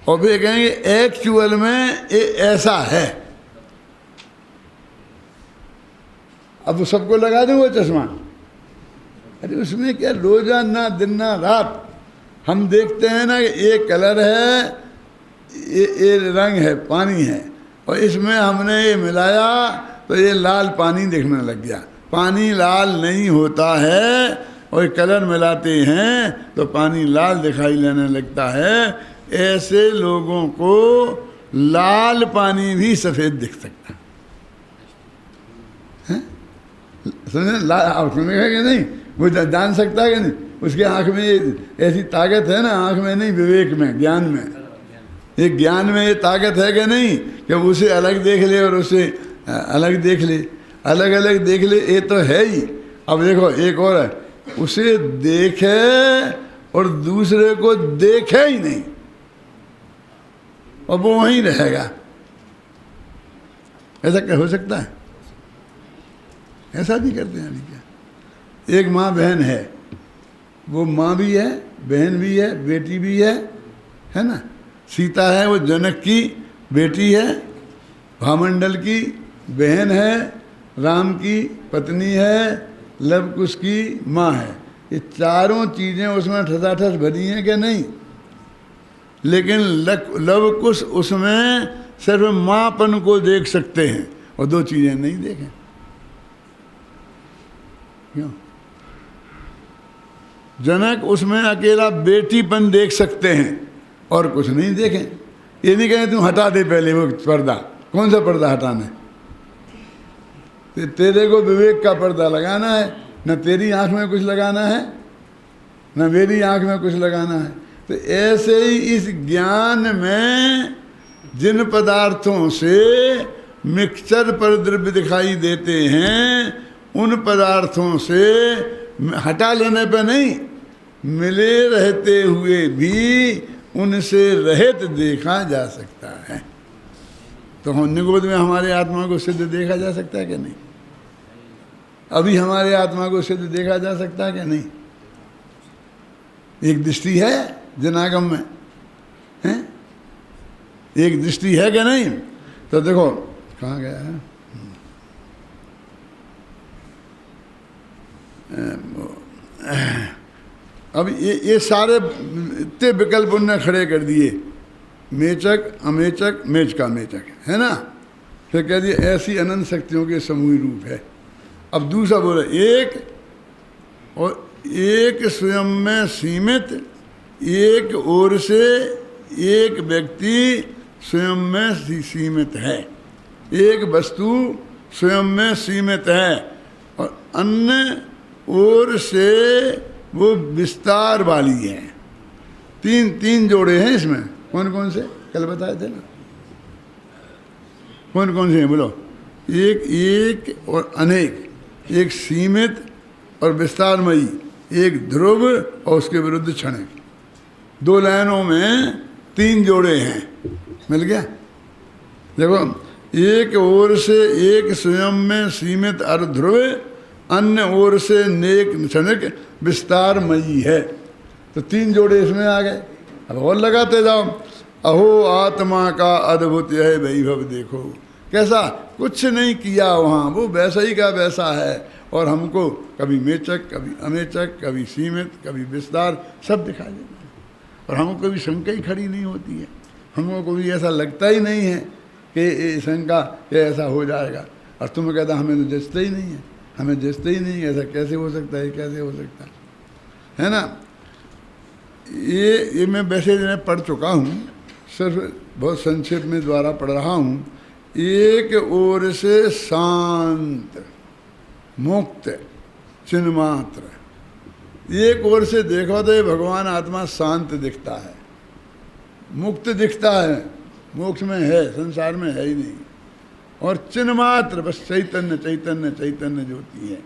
और फिर कहेंगे एक्चुअल में ये ऐसा है। अब वो सबको लगा दें वो चश्मा? अरे उसमें क्या रोजाना दिन ना रात हम देखते हैं ना कि ये कलर है, ये रंग है, पानी है, और इसमें हमने ये मिलाया तो ये लाल पानी दिखने लग गया। पानी लाल नहीं होता है, और कलर मिलाते हैं तो पानी लाल दिखाई लेने लगता है। ऐसे लोगों को लाल पानी भी सफ़ेद दिख सकता है। समझे? आप सुनेगा कि नहीं? वो जान सकता है कि नहीं? उसके आँख में ऐसी ताकत है ना, आँख में नहीं, विवेक में, ज्ञान में। ये ज्ञान में ये ताकत है कि नहीं कि उसे अलग देख ले और उसे अलग देख ले, अलग अलग देख ले। ये तो है ही। अब देखो एक और है, उसे देखे और दूसरे को देखे ही नहीं, और वो वहीं रहेगा। ऐसा क्या हो सकता है? ऐसा भी करते हैं अभी क्या? एक माँ बहन है, वो माँ भी है, बहन भी है, बेटी भी है ना? सीता है वो जनक की बेटी है, भामंडल की बहन है, राम की पत्नी है, लव कुश की माँ है। ये चारों चीज़ें उसमें ठसाठस भरी हैं कि नहीं? लेकिन लव कुश उसमें सिर्फ माँपन को देख सकते हैं और दो चीज़ें नहीं देखें। क्यों? जनक उसमें अकेला बेटीपन देख सकते हैं और कुछ नहीं देखें। ये नहीं कहें तुम हटा दे पहले वो पर्दा। कौन सा पर्दा हटाना है? तेरे को विवेक का पर्दा लगाना है, न तेरी आंख में कुछ लगाना है, न मेरी आंख में कुछ लगाना है। तो ऐसे ही इस ज्ञान में जिन पदार्थों से मिक्सचर पर द्रव्य दिखाई देते हैं, उन पदार्थों से हटा लेने पे नहीं, मिले रहते हुए भी उनसे रहित देखा जा सकता है। तो हम निगोद में हमारे आत्मा को सिद्ध देखा जा सकता है कि नहीं? अभी हमारे आत्मा को सिद्ध देखा जा सकता है कि नहीं? एक दृष्टि है जनागम में, हैं? एक दृष्टि है कि नहीं? तो देखो कहाँ गया है, अब ये सारे इतने विकल्प उनने खड़े कर दिए, मेचक अमेचक मेच का मेचक, है ना। फिर कह दिए ऐसी अनंत शक्तियों के समूह रूप है। अब दूसरा बोला एक, और एक स्वयं में सीमित, एक ओर से एक व्यक्ति स्वयं में सीमित है, एक वस्तु स्वयं में सीमित है, और अन्य ओर से वो विस्तार वाली है। तीन जोड़े हैं इसमें। कौन कौन से कल बताए थे ना? कौन कौन से हैं बोलो? एक और अनेक, एक सीमित और विस्तारमयी, एक ध्रुव और उसके विरुद्ध क्षणिक। दो लाइनों में तीन जोड़े हैं, मिल गया। देखो, एक ओर से एक स्वयं में सीमित और ध्रुव, अन्य ओर से नेक क्षणिक विस्तारमयी है। तो तीन जोड़े इसमें आ गए। अब और लगाते जाओ। अहो आत्मा का अद्भुत यह वैभव देखो, कैसा कुछ नहीं किया वहाँ, वो वैसा ही का वैसा है। और हमको कभी मेचक, कभी अमेचक, कभी सीमित, कभी विस्तार, सब दिखाई देता है। और हमको कभी शंका ही खड़ी नहीं होती है, हमको कभी ऐसा लगता ही नहीं है कि शंका कि ऐसा हो जाएगा। और तुम्हें कहता हमें तो जचता ही नहीं है, हमें जचता ही नहीं, ऐसा कैसे हो सकता है, कैसे हो सकता है ना। ये मैं वैसे पढ़ चुका हूँ, सिर्फ बहुत संक्षेप में द्वारा पढ़ रहा हूँ। एक ओर से शांत मुक्त चिन्मात्र, एक ओर से देखो तो ये भगवान आत्मा शांत दिखता है, मुक्त दिखता है, मोक्ष में है, संसार में है ही नहीं। और चिन्मात्र बस चैतन्य चैतन्य चैतन्य ज्योति है।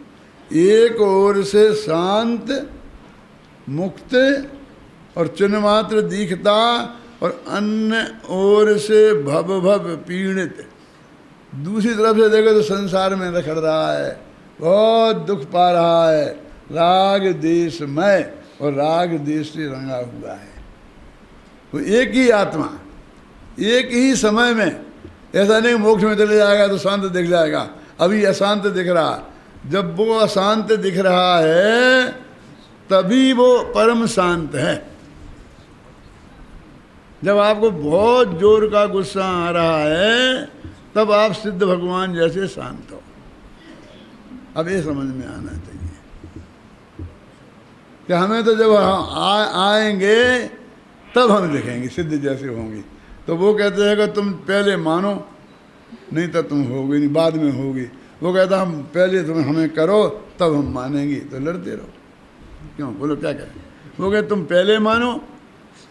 एक ओर से शांत मुक्त और चिन्मात्र दिखता, और अन्य ओर से भव भव पीड़ित। दूसरी तरफ से देखो तो संसार में रखड़ रहा है, बहुत दुख पा रहा है, राग देशमय और राग देश से रंगा हुआ है। वो एक ही आत्मा एक ही समय में, ऐसा नहीं मोक्ष में चले जाएगा तो शांत दिख जाएगा, अभी अशांत दिख रहा। जब वो अशांत दिख रहा है तभी वो परम शांत है। जब आपको बहुत जोर का गुस्सा आ रहा है तब आप सिद्ध भगवान जैसे शांत हो। अब ये समझ में आना चाहिए कि हमें तो जब आएंगे तब हम दिखेंगे, सिद्ध जैसे होंगे। तो वो कहते हैं कि तुम पहले मानो, नहीं तो तुम होगे नहीं, बाद में होगी। वो कहता हम पहले तुम हमें करो तब हम मानेंगे। तो लड़ते रहो, क्यों? बोलो क्या कह रहे? वो कहते तुम पहले मानो,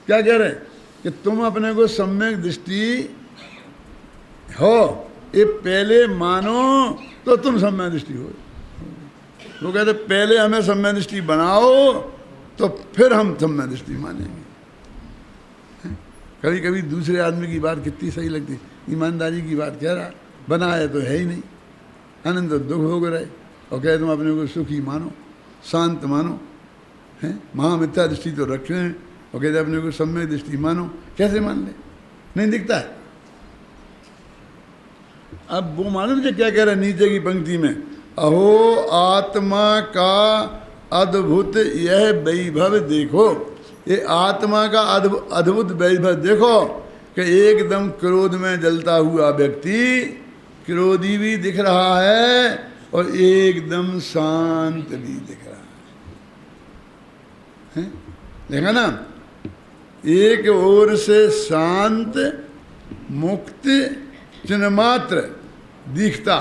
क्या कह रहे कि तुम अपने को सम्यक दृष्टि हो, ये पहले मानो तो तुम सम्यक दृष्टि हो। वो कहते पहले हमें सम्यक दृष्टि बनाओ तो फिर हम सम्यक दृष्टि मानेंगे। कभी कभी दूसरे आदमी की बात कितनी सही लगती, ईमानदारी की बात कह रहा, बना है तो है ही नहीं, आनंद तो दुख हो रहे, और कहे तुम अपने को सुखी मानो, शांत मानो, हैं महामिथ्या दृष्टि तो रखे हैं, और कहते अपने को सम्यक दृष्टि मानो। कैसे मान ले? नहीं दिखता है। अब वो मालूम से क्या कह रहा है नीचे की पंक्ति में, अहो आत्मा का अद्भुत यह वैभव देखो। ये आत्मा का अद्भुत वैभव देखो कि एकदम क्रोध में जलता हुआ व्यक्ति क्रोधी भी दिख रहा है और एकदम शांत भी दिख रहा है। देखा ना, एक ओर से शांत मुक्त चिन्मात्र दिखता,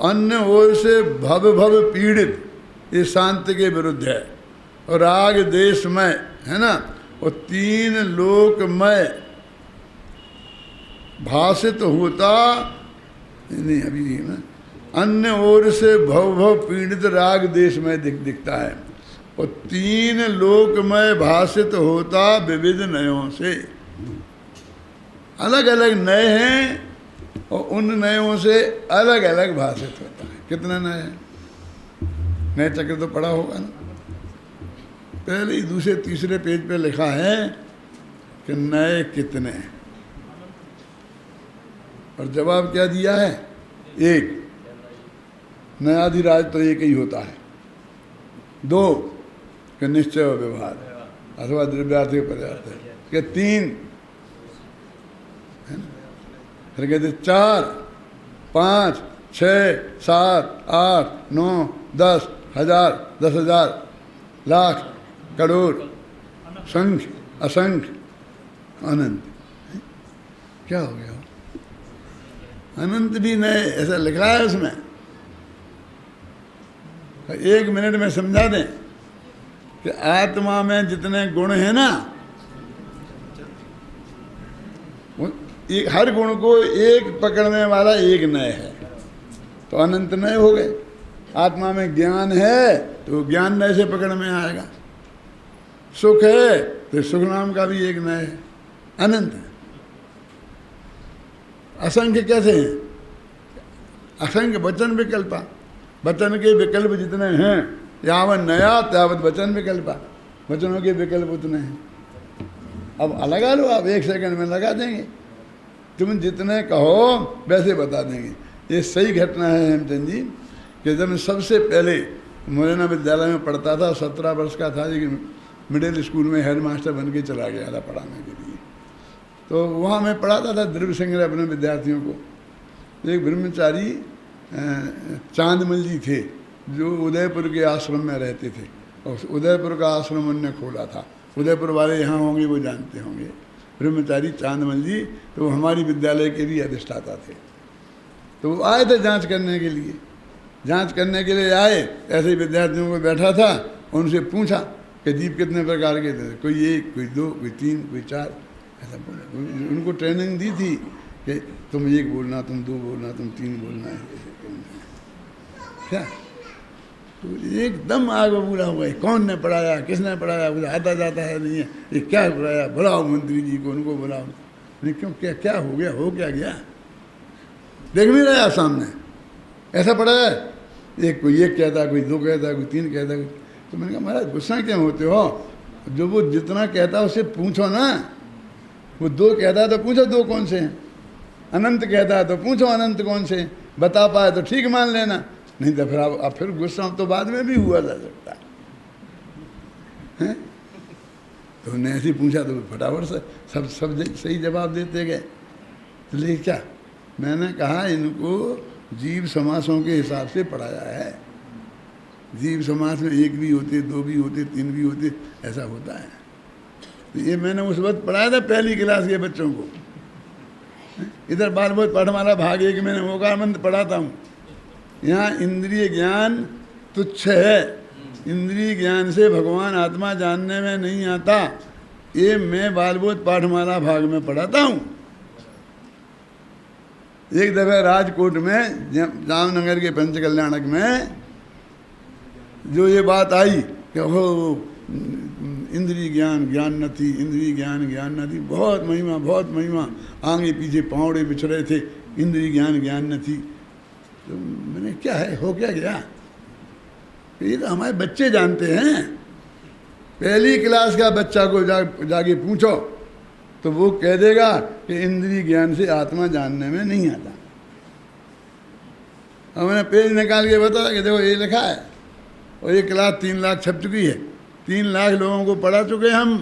अन्य ओर से भव भव पीड़ित, ये शांत के विरुद्ध है। और राग देशमय है ना, और तीन लोकमय भाषित होता नहीं, अभी ना, अन्य ओर से भव भव पीड़ित राग देश में दिखता है। और 3 लोकमय भाषित होता विविध नयों से। अलग अलग नय हैं और उन नयों से अलग अलग भाषित होता है। कितने नय हैं? नए चक्र तो पढ़ा होगा ना, पहले ही दूसरे तीसरे पेज पे लिखा है कि नए कितने हैं, और जवाब क्या दिया है? एक। न्यायाधिराज तो एक ही होता है। 2 कि निश्चय और व्यवहार अथवा द्रव्यार्थ पदार्थ है कि 3 है ना? फिर कहते 4 5 6 7 8 9 10 हजार 10,000 लाख करोड़ संख्य असंख्य अनंत। क्या हो गया? अनंत भी नए ऐसा लिखा है उसमें। 1 मिनट में समझा दें कि आत्मा में जितने गुण हैं ना, हर गुण को एक पकड़ने वाला एक नय है, तो अनंत नय हो गए। आत्मा में ज्ञान है तो ज्ञान नय से पकड़ में आएगा। सुख है तो सुख नाम का भी एक नय है, अनंत है। असंख्य कैसे हैं? असंख्य वचन विकल्पा, वचन के विकल्प जितने हैं, यावत नया त्यावत वचन विकल्पा, वचनों के विकल्प उतने हैं। अब लगा लो, आप 1 सेकंड में लगा देंगे। तुम जितने कहो वैसे बता देंगे। ये सही घटना है हेमचंद जी कि जब मैं सबसे पहले मुरैना विद्यालय में पढ़ता था, 17 वर्ष का था, लेकिन मिडिल स्कूल में हेड मास्टर बन के चला गया था पढ़ाने के लिए। तो वहाँ मैं पढ़ाता था द्रव्य संग्रह अपने विद्यार्थियों को। एक ब्रह्मचारी चांदमल जी थे जो उदयपुर के आश्रम में रहते थे, और उदयपुर का आश्रम उनने खोला था। उदयपुर वाले यहाँ होंगे वो जानते होंगे, ब्रह्मचारी चांदमल जी। तो वो हमारी विद्यालय के भी अधिष्ठाता थे। तो वो आए थे जांच करने के लिए। जांच करने के लिए आए, ऐसे ही विद्यार्थियों को बैठा था, उनसे पूछा कि दीप कितने प्रकार के थे? कोई 1, कोई 2, कोई 3, कोई 4, ऐसा बोला। उनको ट्रेनिंग दी थी कि तुम 1 बोलना, तुम 2 बोलना, तुम 3 बोलना है। क्या तो एकदम आग बबूला हो गए। कौन ने पढ़ाया, किसने पढ़ाया? मुझे आता जाता है नहीं है, ये क्या पढ़ाया? बुलाओ मंत्री जी को, उनको बुलाओ। नहीं क्यों, क्या क्या हो गया? हो क्या गया? देख भी रहा सामने, ऐसा पढ़ाया। कोई 1 कहता, कोई 2 कहता, कोई 3 कहता। तो मैंने कहा महाराज गुस्सा क्यों होते हो? जो वो जितना कहता उससे पूछो ना। वो 2 कहता है तो पूछो 2 कौन से हैं। अनंत कहता है तो पूछो अनंत कौन से हैं। बता पाए तो ठीक मान लेना, नहीं तो फिर आप फिर गुस्सा तो बाद में भी हुआ जा सकता है। तो उन्हें ऐसे ही पूछा तो फटाफट से सब सही जवाब देते गए। तो लेकिन क्या मैंने कहा, इनको जीव समासों के हिसाब से पढ़ाया है। जीव समास में 1 भी होते, 2 भी होते, 3 भी होते, ऐसा होता है। तो ये मैंने उस वक्त पढ़ाया था पहली क्लास के बच्चों को। इधर बाल बहुत पाठमाला भाग 1 मैंने मोगानंद पढ़ाता हूँ। यहाँ इंद्रिय ज्ञान तुच्छ है, इंद्रिय ज्ञान से भगवान आत्मा जानने में नहीं आता। ये मैं बालबोध पाठमाला भाग में पढ़ाता हूँ। एक दफे राजकोट में जामनगर के पंचकल्याणक में जो ये बात आई कि हो इंद्रिय ज्ञान ज्ञान न थी, इंद्रिय ज्ञान ज्ञान न थी, बहुत महिमा, आगे पीछे पावड़े बिछ रहे थे, इंद्रिय ज्ञान ज्ञान न थी। तो मैंने क्या है, हो क्या गया? ये तो हमारे बच्चे जानते हैं। पहली क्लास का बच्चा को जाके पूछो तो वो कह देगा कि इंद्रिय ज्ञान से आत्मा जानने में नहीं आता। और मैंने पेज निकाल के बताया कि देखो ये लिखा है, और ये क्लास 3 लाख छप चुकी है, 3 लाख लोगों को पढ़ा चुके हम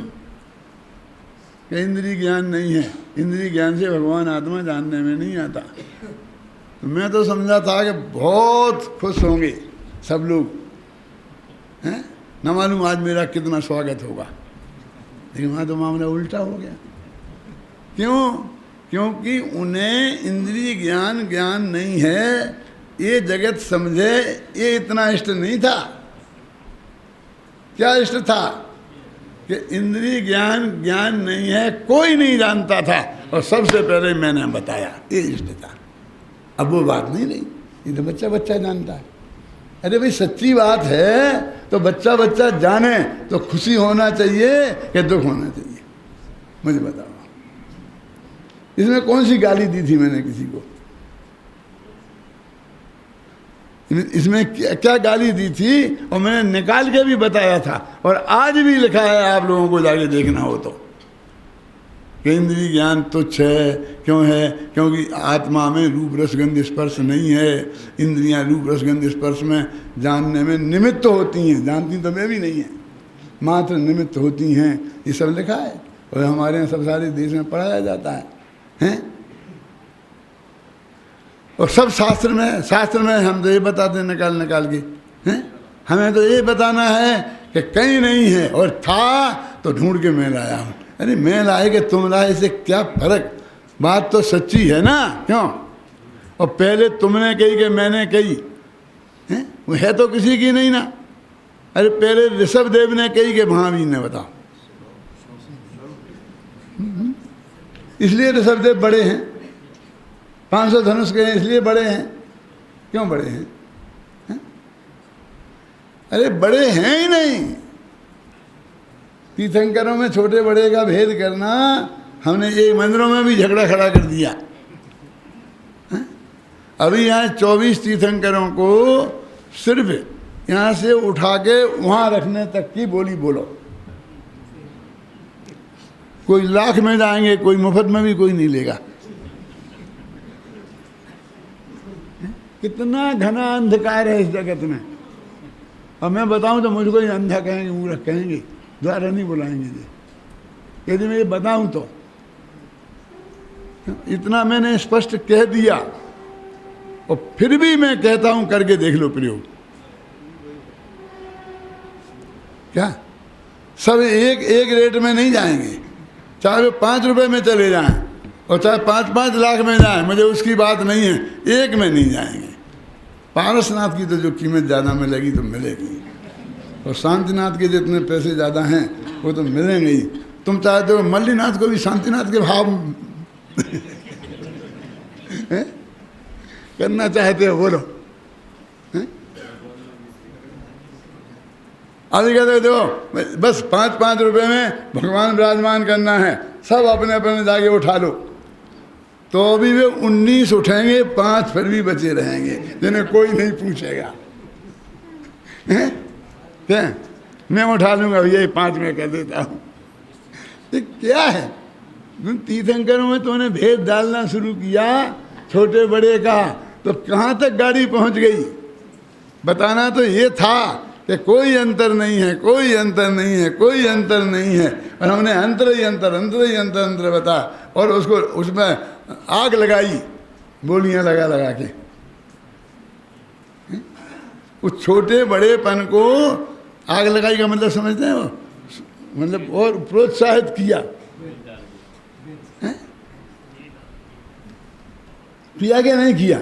कि इंद्रिय ज्ञान नहीं है, इंद्रिय ज्ञान से भगवान आत्मा जानने में नहीं आता। तो मैं तो समझा था कि बहुत खुश होंगे सब लोग हैं, न मालूम आज मेरा कितना स्वागत होगा। लेकिन वहाँ तो मामला उल्टा हो गया। क्यों? क्योंकि उन्हें इंद्रिय ज्ञान ज्ञान नहीं है, ये जगत समझे, ये इतना इष्ट नहीं था। क्या इष्ट था? कि इंद्रिय ज्ञान ज्ञान नहीं है, कोई नहीं जानता था, और सबसे पहले मैंने बताया, ये इष्ट था। अब वो बात नहीं रही, ये तो बच्चा बच्चा जानता है। अरे भाई सच्ची बात है, तो बच्चा बच्चा जाने तो खुशी होना चाहिए कि दुख होना चाहिए? मुझे बताओ, इसमें कौन सी गाली दी थी मैंने किसी को? इसमें क्या गाली दी थी? और मैंने निकाल के भी बताया था, और आज भी लिखा है, आप लोगों को जाके देखना हो तो, कि इंद्रिय ज्ञान तुच्छ है। क्यों है? क्योंकि आत्मा में रूप रसगंध स्पर्श नहीं है। इंद्रियां रूप रसगंध स्पर्श में जानने में निमित्त होती हैं, जानती तो मैं भी नहीं है, मात्र निमित्त होती हैं। ये सब लिखा है और हमारे यहाँ सब सारे देश में पढ़ाया जाता है, हैं? और सब शास्त्र में हम तो ये बताते हैं निकाल के, हैं? हमें तो ये बताना है कि कहीं नहीं है, और था तो ढूंढ के मैं लाया हूँ। अरे मैं लाए कि तुम लाए, इससे क्या फर्क? बात तो सच्ची है ना, क्यों? और पहले तुमने कही कि मैंने कही, हैं? वो है तो किसी की नहीं ना। अरे पहले ऋषभ देव ने कही कि महावीर ने, बताओ। इसलिए ऋषभ देव बड़े हैं, 500 धनुष के हैं इसलिए बड़े हैं। क्यों बड़े हैं? अरे बड़े हैं ही नहीं। तीर्थंकरों में छोटे बड़े का भेद करना, हमने एक मंदिरों में भी झगड़ा खड़ा कर दिया। अभी यहाँ 24 तीर्थंकरों को सिर्फ यहाँ से उठा के वहाँ रखने तक की बोली बोलो। कोई लाख में जाएंगे, कोई मुफ्त में भी कोई नहीं लेगा। कितना घना अंधकार है इस जगत में। और मैं बताऊं तो मुझको ही अंधा कहेंगे, मूर्ख कहेंगे, द्वारा नहीं बुलाएंगे। यदि मैं ये बताऊं तो इतना मैंने स्पष्ट कह दिया, और फिर भी मैं कहता हूं करके देख लो प्रयोग। क्या सब एक रेट में नहीं जाएंगे? चाहे वो 5 रुपए में चले जाएं और चाहे 5-5 लाख में जाएं, मुझे उसकी बात नहीं है, एक में नहीं जाएंगे। पारसनाथ की तो जो कीमत ज़्यादा मिलेगी तो मिलेगी, और शांतिनाथ के जितने पैसे ज़्यादा हैं वो तो मिलेंगे ही। तुम चाहते हो मल्लीनाथ को भी शांतिनाथ के भाव करना चाहते हो, बोलो। अभी कहते हो देखो बस 5-5 रुपए में भगवान विराजमान करना है, सब अपने अपने जाके उठा लो, तो अभी वे 19 उठेंगे, 5 फिर भी बचे रहेंगे जिन्हें कोई नहीं पूछेगा। क्या मैं उठा लूंगा भैया, 5 में कर देता हूँ। ये क्या है? तीर्थंकरों में तुमने भेद डालना शुरू किया, छोटे बड़े का, तो कहाँ तक गाड़ी पहुँच गई? बताना तो ये था कि कोई अंतर नहीं है, कोई अंतर नहीं है, कोई अंतर नहीं है। और हमने अंतर ही अंतर बता, और उसको उसमें आग लगाई, बोलियां लगा के। उस छोटे बड़ेपन को आग लगाई का मतलब समझते हैं वो? मतलब और प्रोत्साहित किया, किया क्या नहीं किया?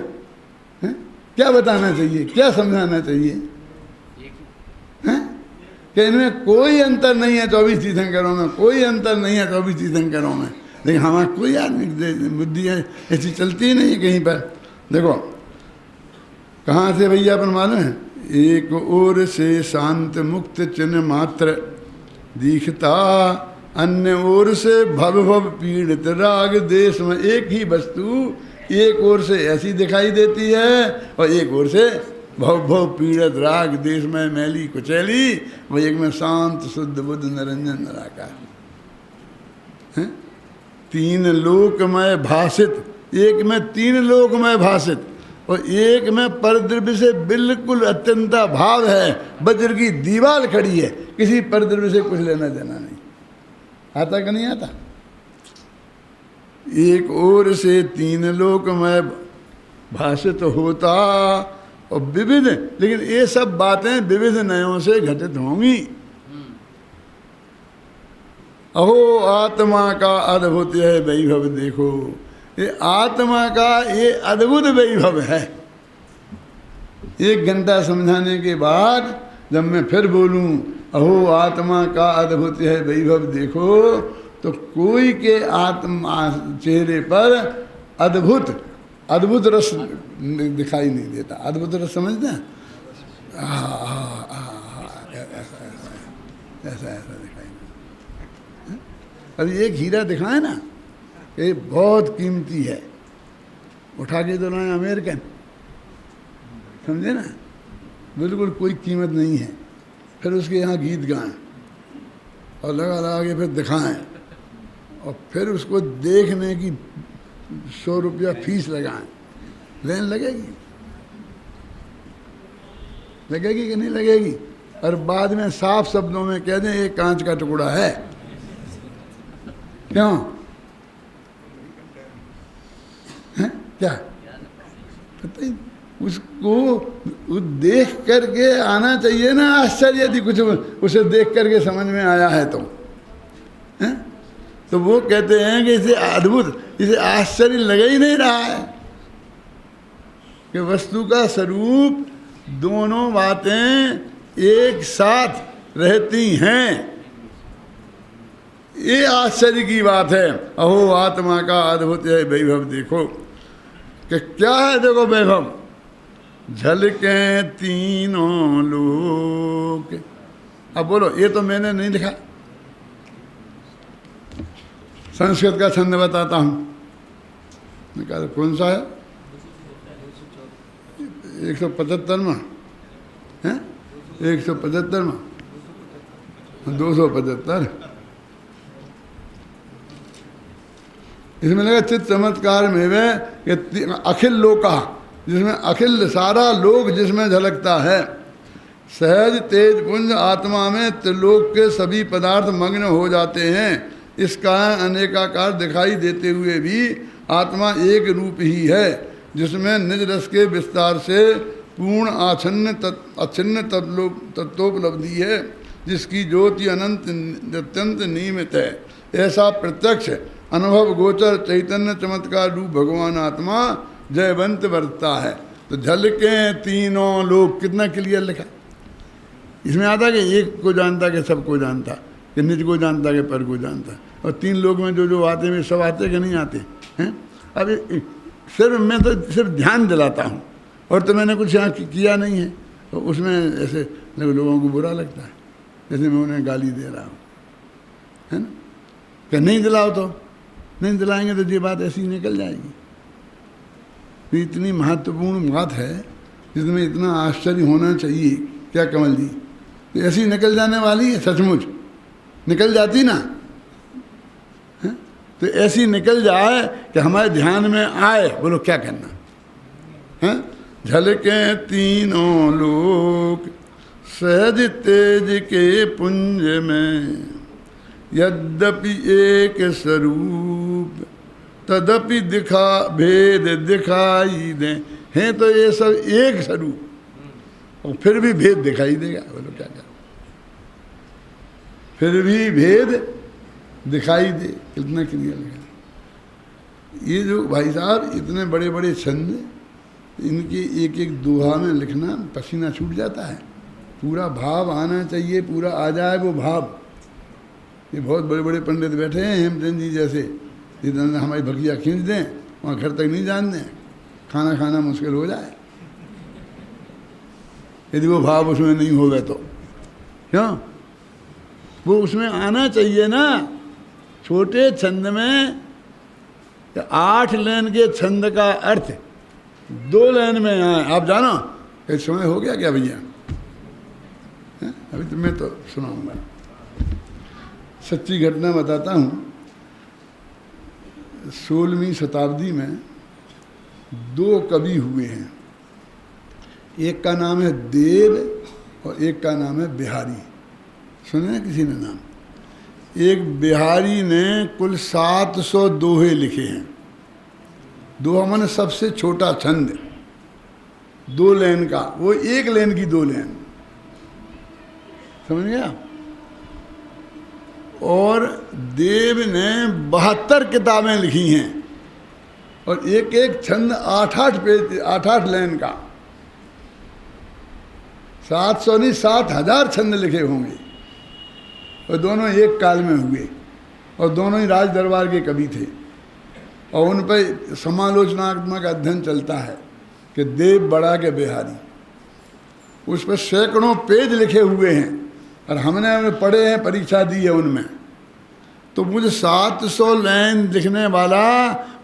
क्या बताना चाहिए, क्या समझाना चाहिए? कि इनमें कोई अंतर नहीं है 24 तीर्थंकरों में, कोई अंतर नहीं है 24 तीर्थंकरों में। लेकिन हमारा कोई आदमी बुद्धि ऐसी चलती ही नहीं है कहीं पर। देखो कहाँ से भैया अपन मालूम है? एक ओर से शांत मुक्त चिन्ह मात्र दिखता, अन्य ओर से भव भव पीड़ित राग देश में। एक ही वस्तु एक ओर से ऐसी दिखाई देती है और एक ओर से भव भव पीड़ित राग देश में मैली कुचैली, वो एक में शांत शुद्ध बुद्ध निरंजन निराकार। 3 लोकमय भाषित, एक में 3 लोकमय भाषित, और एक में परद्रव्य से बिल्कुल अत्यंता भाव है। वज्र की दीवार खड़ी है, किसी परद्रव्य से कुछ लेना देना नहीं। आता कि नहीं आता? एक ओर से 3 लोकमय भाषित होता और विविध, लेकिन ये सब बातें विविध नयों से घटित होंगी। अहो आत्मा का अद्भुत है वैभव, देखो ये आत्मा का ये अद्भुत वैभव है। 1 घंटा समझाने के बाद जब मैं फिर बोलूं अहो आत्मा का अद्भुत है वैभव देखो, तो कोई के आत्मा चेहरे पर अद्भुत रस दिखाई नहीं देता। अद्भुत रस समझते हैं? ऐसा ऐसा दिखाई देगा। अभी एक हीरा दिखाए ना, ये बहुत कीमती है, उठा के तो लाए अमेरिकन, समझे ना, बिल्कुल कोई कीमत नहीं है। फिर उसके यहाँ गीत गाएं और लगा लगा के फिर दिखाएं, और फिर उसको देखने की 100 रुपया फीस लगाएं, लेन लगेगी? लगेगी कि नहीं लगेगी? और बाद में साफ शब्दों में कह दें ये कांच का टुकड़ा है, क्यों है? क्या पता ही, उसको देख करके आना चाहिए ना आश्चर्य, यदि कुछ उसे देख करके समझ में आया है तो है? तो वो कहते हैं कि इसे अद्भुत, इसे आश्चर्य लग ही नहीं रहा है कि वस्तु का स्वरूप दोनों बातें एक साथ रहती हैं। ये आश्चर्य की बात है। अहो आत्मा का अद्भुत है वैभव, देखो कि क्या है, देखो वैभव, झलके तीनों लोक। अब बोलो, ये तो मैंने नहीं लिखा, संस्कृत का छंद बताता हूं। कहा कौन सा है? 175वां है, 175वां, 275। इसमें लगा चित्त चमत्कार में वे अखिल लोका, जिसमें अखिल सारा लोक जिसमें झलकता है। सहज तेज पुंज आत्मा में त्रिलोक के सभी पदार्थ मग्न हो जाते हैं। इस कारण अनेकाकार दिखाई देते हुए भी आत्मा एक रूप ही है, जिसमें निज रस के विस्तार से पूर्ण अछिन्न तत्वोपलब्धि है, जिसकी ज्योति अनंत अत्यंत नियमित है। ऐसा प्रत्यक्ष अनुभव गोचर चैतन्य चमत्कार रूप भगवान आत्मा जयवंत बरतता है। तो झलके तीनों लोग, कितना क्लियर लिखा। इसमें आता कि एक को जानता कि सबको जानता, कि निज को जानता कि पर को जानता। और 3 लोग में जो जो आते हैं सब आते कि नहीं आते हैं? अभी सिर्फ मैं तो सिर्फ ध्यान दिलाता हूँ, और तो मैंने कुछ यहाँ किया नहीं है। तो उसमें ऐसे लोगों को बुरा लगता है, जैसे मैं उन्हें गाली दे रहा हूँ, है ना। कि नहीं दिलाओ तो नहीं दिलाएंगे तो ये बात ऐसी निकल जाएगी। तो इतनी महत्वपूर्ण बात है जिसमें इतना आश्चर्य होना चाहिए। क्या कमल जी, तो ऐसी निकल जाने वाली है, सचमुच निकल जाती ना है? तो ऐसी निकल जाए कि हमारे ध्यान में आए। बोलो क्या करना है? झलके तीनों लोक सहज तेज के पुंज में, यद्यपि एक स्वरूप तदपि दिखा भेद दिखाई दे। हैं तो ये सब एक स्वरूप, और फिर भी भेद दिखाई देगा। बोलो क्या करो, फिर भी भेद दिखाई दे। कितना क्लियर लगा। ये जो भाई साहब इतने बड़े बड़े छंद, इनके एक एक दोहा में लिखना पसीना छूट जाता है। पूरा भाव आना चाहिए, पूरा आ जाए वो भाव। ये बहुत बड़े बड़े पंडित बैठे हैं हेमचंद जी जैसे, जितना हमारी भगिया खींच दें, वहाँ घर तक नहीं जान दें, खाना खाना मुश्किल हो जाए यदि वो भाव उसमें नहीं होगा तो। क्यों? वो उसमें आना चाहिए ना। छोटे छंद में 8 लाइन के छंद का अर्थ 2 लाइन में आए। आप जानो एक समय हो गया क्या भैया? अभी तो मैं तो सुनाऊंगा, सच्ची घटना बताता हूँ। 16वीं शताब्दी में 2 कवि हुए हैं। एक का नाम है देव और एक का नाम है बिहारी। सुने ना किसी ने नाम? एक बिहारी ने कुल 700 दोहे लिखे हैं। दोहा माने सबसे छोटा छंद, 2 लाइन का, वो 1 लाइन की 2 लाइन, समझ गया? और देव ने 72 किताबें लिखी हैं, और एक एक छंद 8-8 पेज, 8-8 लाइन का। 700 नहीं 7000 छंद लिखे होंगे, और दोनों एक काल में हुए, और दोनों ही राज दरबार के कवि थे। और उन पर समालोचनात्मक अध्ययन चलता है कि देव बड़ा के बिहारी। उस पर सैकड़ों पेज लिखे हुए हैं और हमने पढ़े हैं, परीक्षा दी है उनमें, तो मुझे 700 लाइन लिखने वाला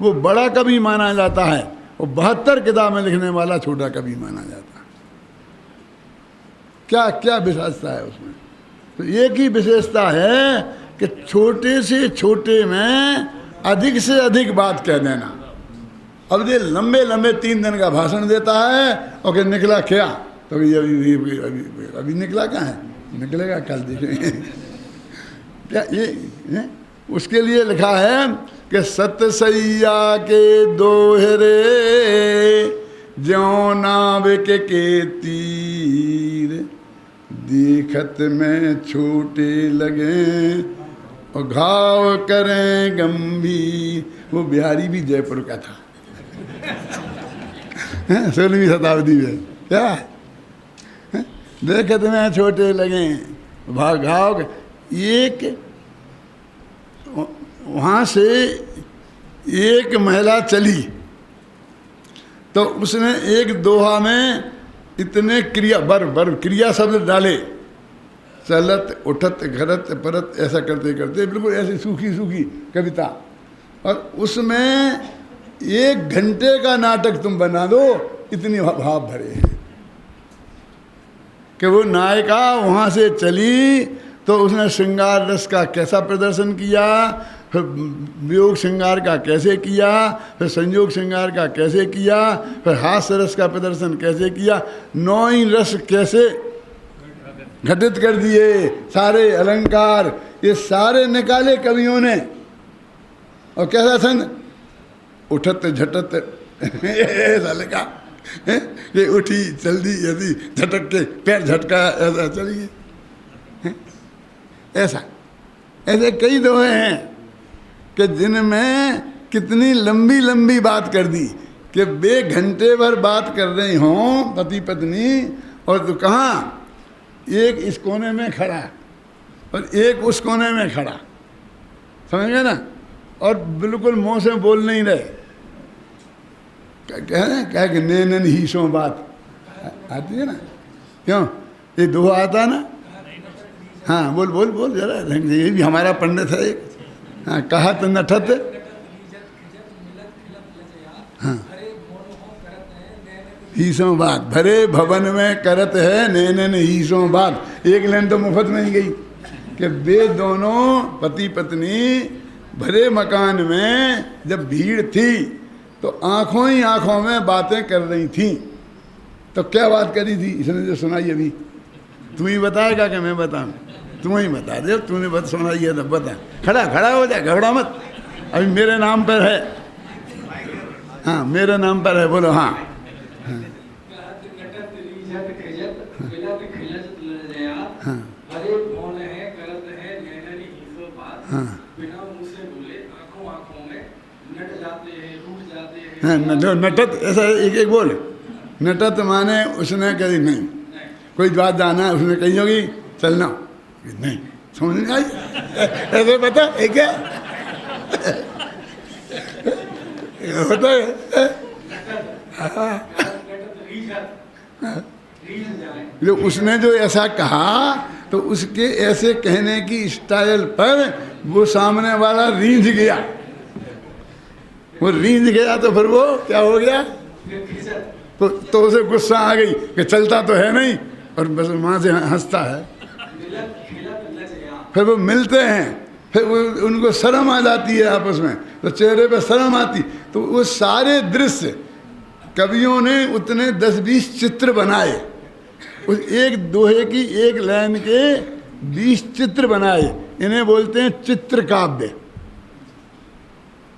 वो बड़ा कवि माना जाता है, और 72 किताबें लिखने वाला छोटा कवि माना जाता है। क्या क्या विशेषता है उसमें? तो एक ही विशेषता है कि छोटे से छोटे में अधिक से अधिक बात कह देना। अब ये लंबे लंबे 3 दिन का भाषण देता है और कि निकला क्या, तो अभी निकला क्या है, निकलेगा कल देखेंगे। क्या ये उसके लिए लिखा है कि सतसैया के दोहरे ज्यों नाविक के तीर, देखत में छोटे लगे और घाव करें गंभीर। वो बिहारी भी जयपुर का था 16वीं शताब्दी में। क्या देखत में छोटे लगे घाव। एक वहाँ से एक महिला चली तो उसने एक दोहा में इतने क्रिया बर क्रिया शब्द डाले, चलत उठत घरत परत, ऐसा करते करते बिल्कुल ऐसी सूखी सूखी कविता। और उसमें 1 घंटे का नाटक तुम बना दो, इतनी भाव भरे हैं कि वो नायिका वहाँ से चली तो उसने श्रृंगार रस का कैसा प्रदर्शन किया, फिर वियोग श्रृंगार का कैसे किया, फिर संयोग श्रृंगार का कैसे किया, फिर हास्य रस का प्रदर्शन कैसे किया, 9 ही रस कैसे घटित कर दिए, सारे अलंकार ये सारे निकाले कवियों ने। और कैसा छंद, उठत झटत ऐसा लिखा, ये उठी जल्दी यदि झटक के पैर झटका, ऐसा चलिए ऐसा। ऐसे कई दोहे हैं कि जिनमें कितनी लंबी लंबी बात कर दी कि 2 घंटे भर बात कर रही हों पति पत्नी, और तो कहाँ एक इस कोने में खड़ा और एक उस कोने में खड़ा, समझ गए ना, और बिल्कुल मुँह से बोल नहीं रहे। क्या कि नैनन ही सो बात आती है ना, क्यों ये दोहा आता ना। हाँ बोल बोल बोल जरा, ये भी हमारा पंडित है एक। हाँ कहत नठत, हाँ ही सो बात, भरे भवन में करत है नैनन ही सो बात। एक लाइन तो मुफ्त में ही गई कि वे दोनों पति पत्नी भरे मकान में जब भीड़ थी तो आंखों ही आंखों में बातें कर रही थी। तो क्या बात करी थी इसने जो सुनाई अभी, तू ही बताएगा कि मैं बताऊं? तू ही बता दे, तूने बता सुनाई है तो बता। खड़ा खड़ा हो जाए, घबरा मत, अभी मेरे नाम पर है। हाँ मेरे नाम पर है, बोलो। हाँ हाँ नटत, ऐसा एक एक बोल। नटत माने उसने कही नहीं, कोई बात जाना है उसने कही होगी चलना नहीं, समझ नहीं आई ऐसे बता है क्या होता है। जो उसने जो ऐसा कहा तो उसके ऐसे कहने की स्टाइल पर वो सामने वाला रीझ गया। वो रीझ गया तो फिर वो क्या हो गया, तो उसे गुस्सा आ गई कि चलता तो है नहीं, और बस वहाँ से हंसता है। फिर वो मिलते हैं, फिर वो उनको शर्म आ जाती है आपस में, तो चेहरे पे शर्म आती। तो वो सारे दृश्य कवियों ने उतने 10-20 चित्र बनाए, उस एक दोहे की एक लाइन के 20 चित्र बनाए। इन्हें बोलते हैं चित्र काव्य।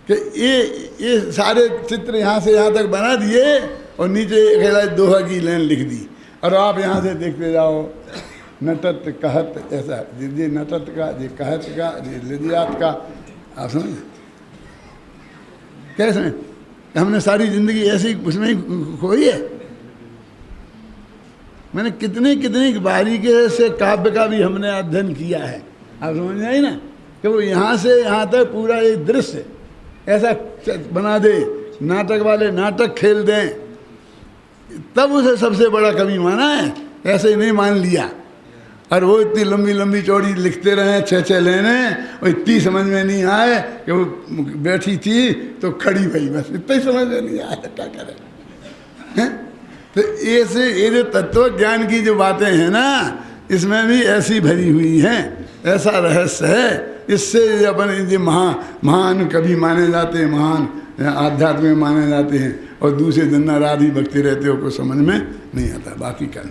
कि ये सारे चित्र यहाँ से यहाँ तक बना दिए और नीचे एक दोहा की लाइन लिख दी, और आप यहाँ से देखते जाओ नटत कहत, ऐसा ये नटत का, ये कहत का, ये लिदियात का। आप समझ कैसे हमने सारी जिंदगी ऐसी उसमें ही खोई है। मैंने कितनी कितनी बारीकी से काव्य का भी हमने अध्ययन किया है। आप समझ आई ना कि वो यहाँ से यहाँ तक पूरा एक दृश्य ऐसा बना दे, नाटक वाले नाटक खेल दें, तब उसे सबसे बड़ा कवि माना है, ऐसे ही नहीं मान लिया। और वो इतनी लंबी लंबी चौड़ी लिखते रहे 6-6 लेने, और इतनी समझ में नहीं आए कि वो बैठी थी तो खड़ी भई, बस इतना ही समझ में नहीं आया, क्या करें हैं? तो ऐसे ये जो तत्व ज्ञान की जो बातें हैं ना, इसमें भी ऐसी भरी हुई हैं, ऐसा रहस्य है। इससे अपन ये महान कभी माने जाते हैं, महान आध्यात्म में माने जाते हैं, और दूसरे दिन रात ही भक्ति रहते हो, को समझ में नहीं आता। बाकी क्या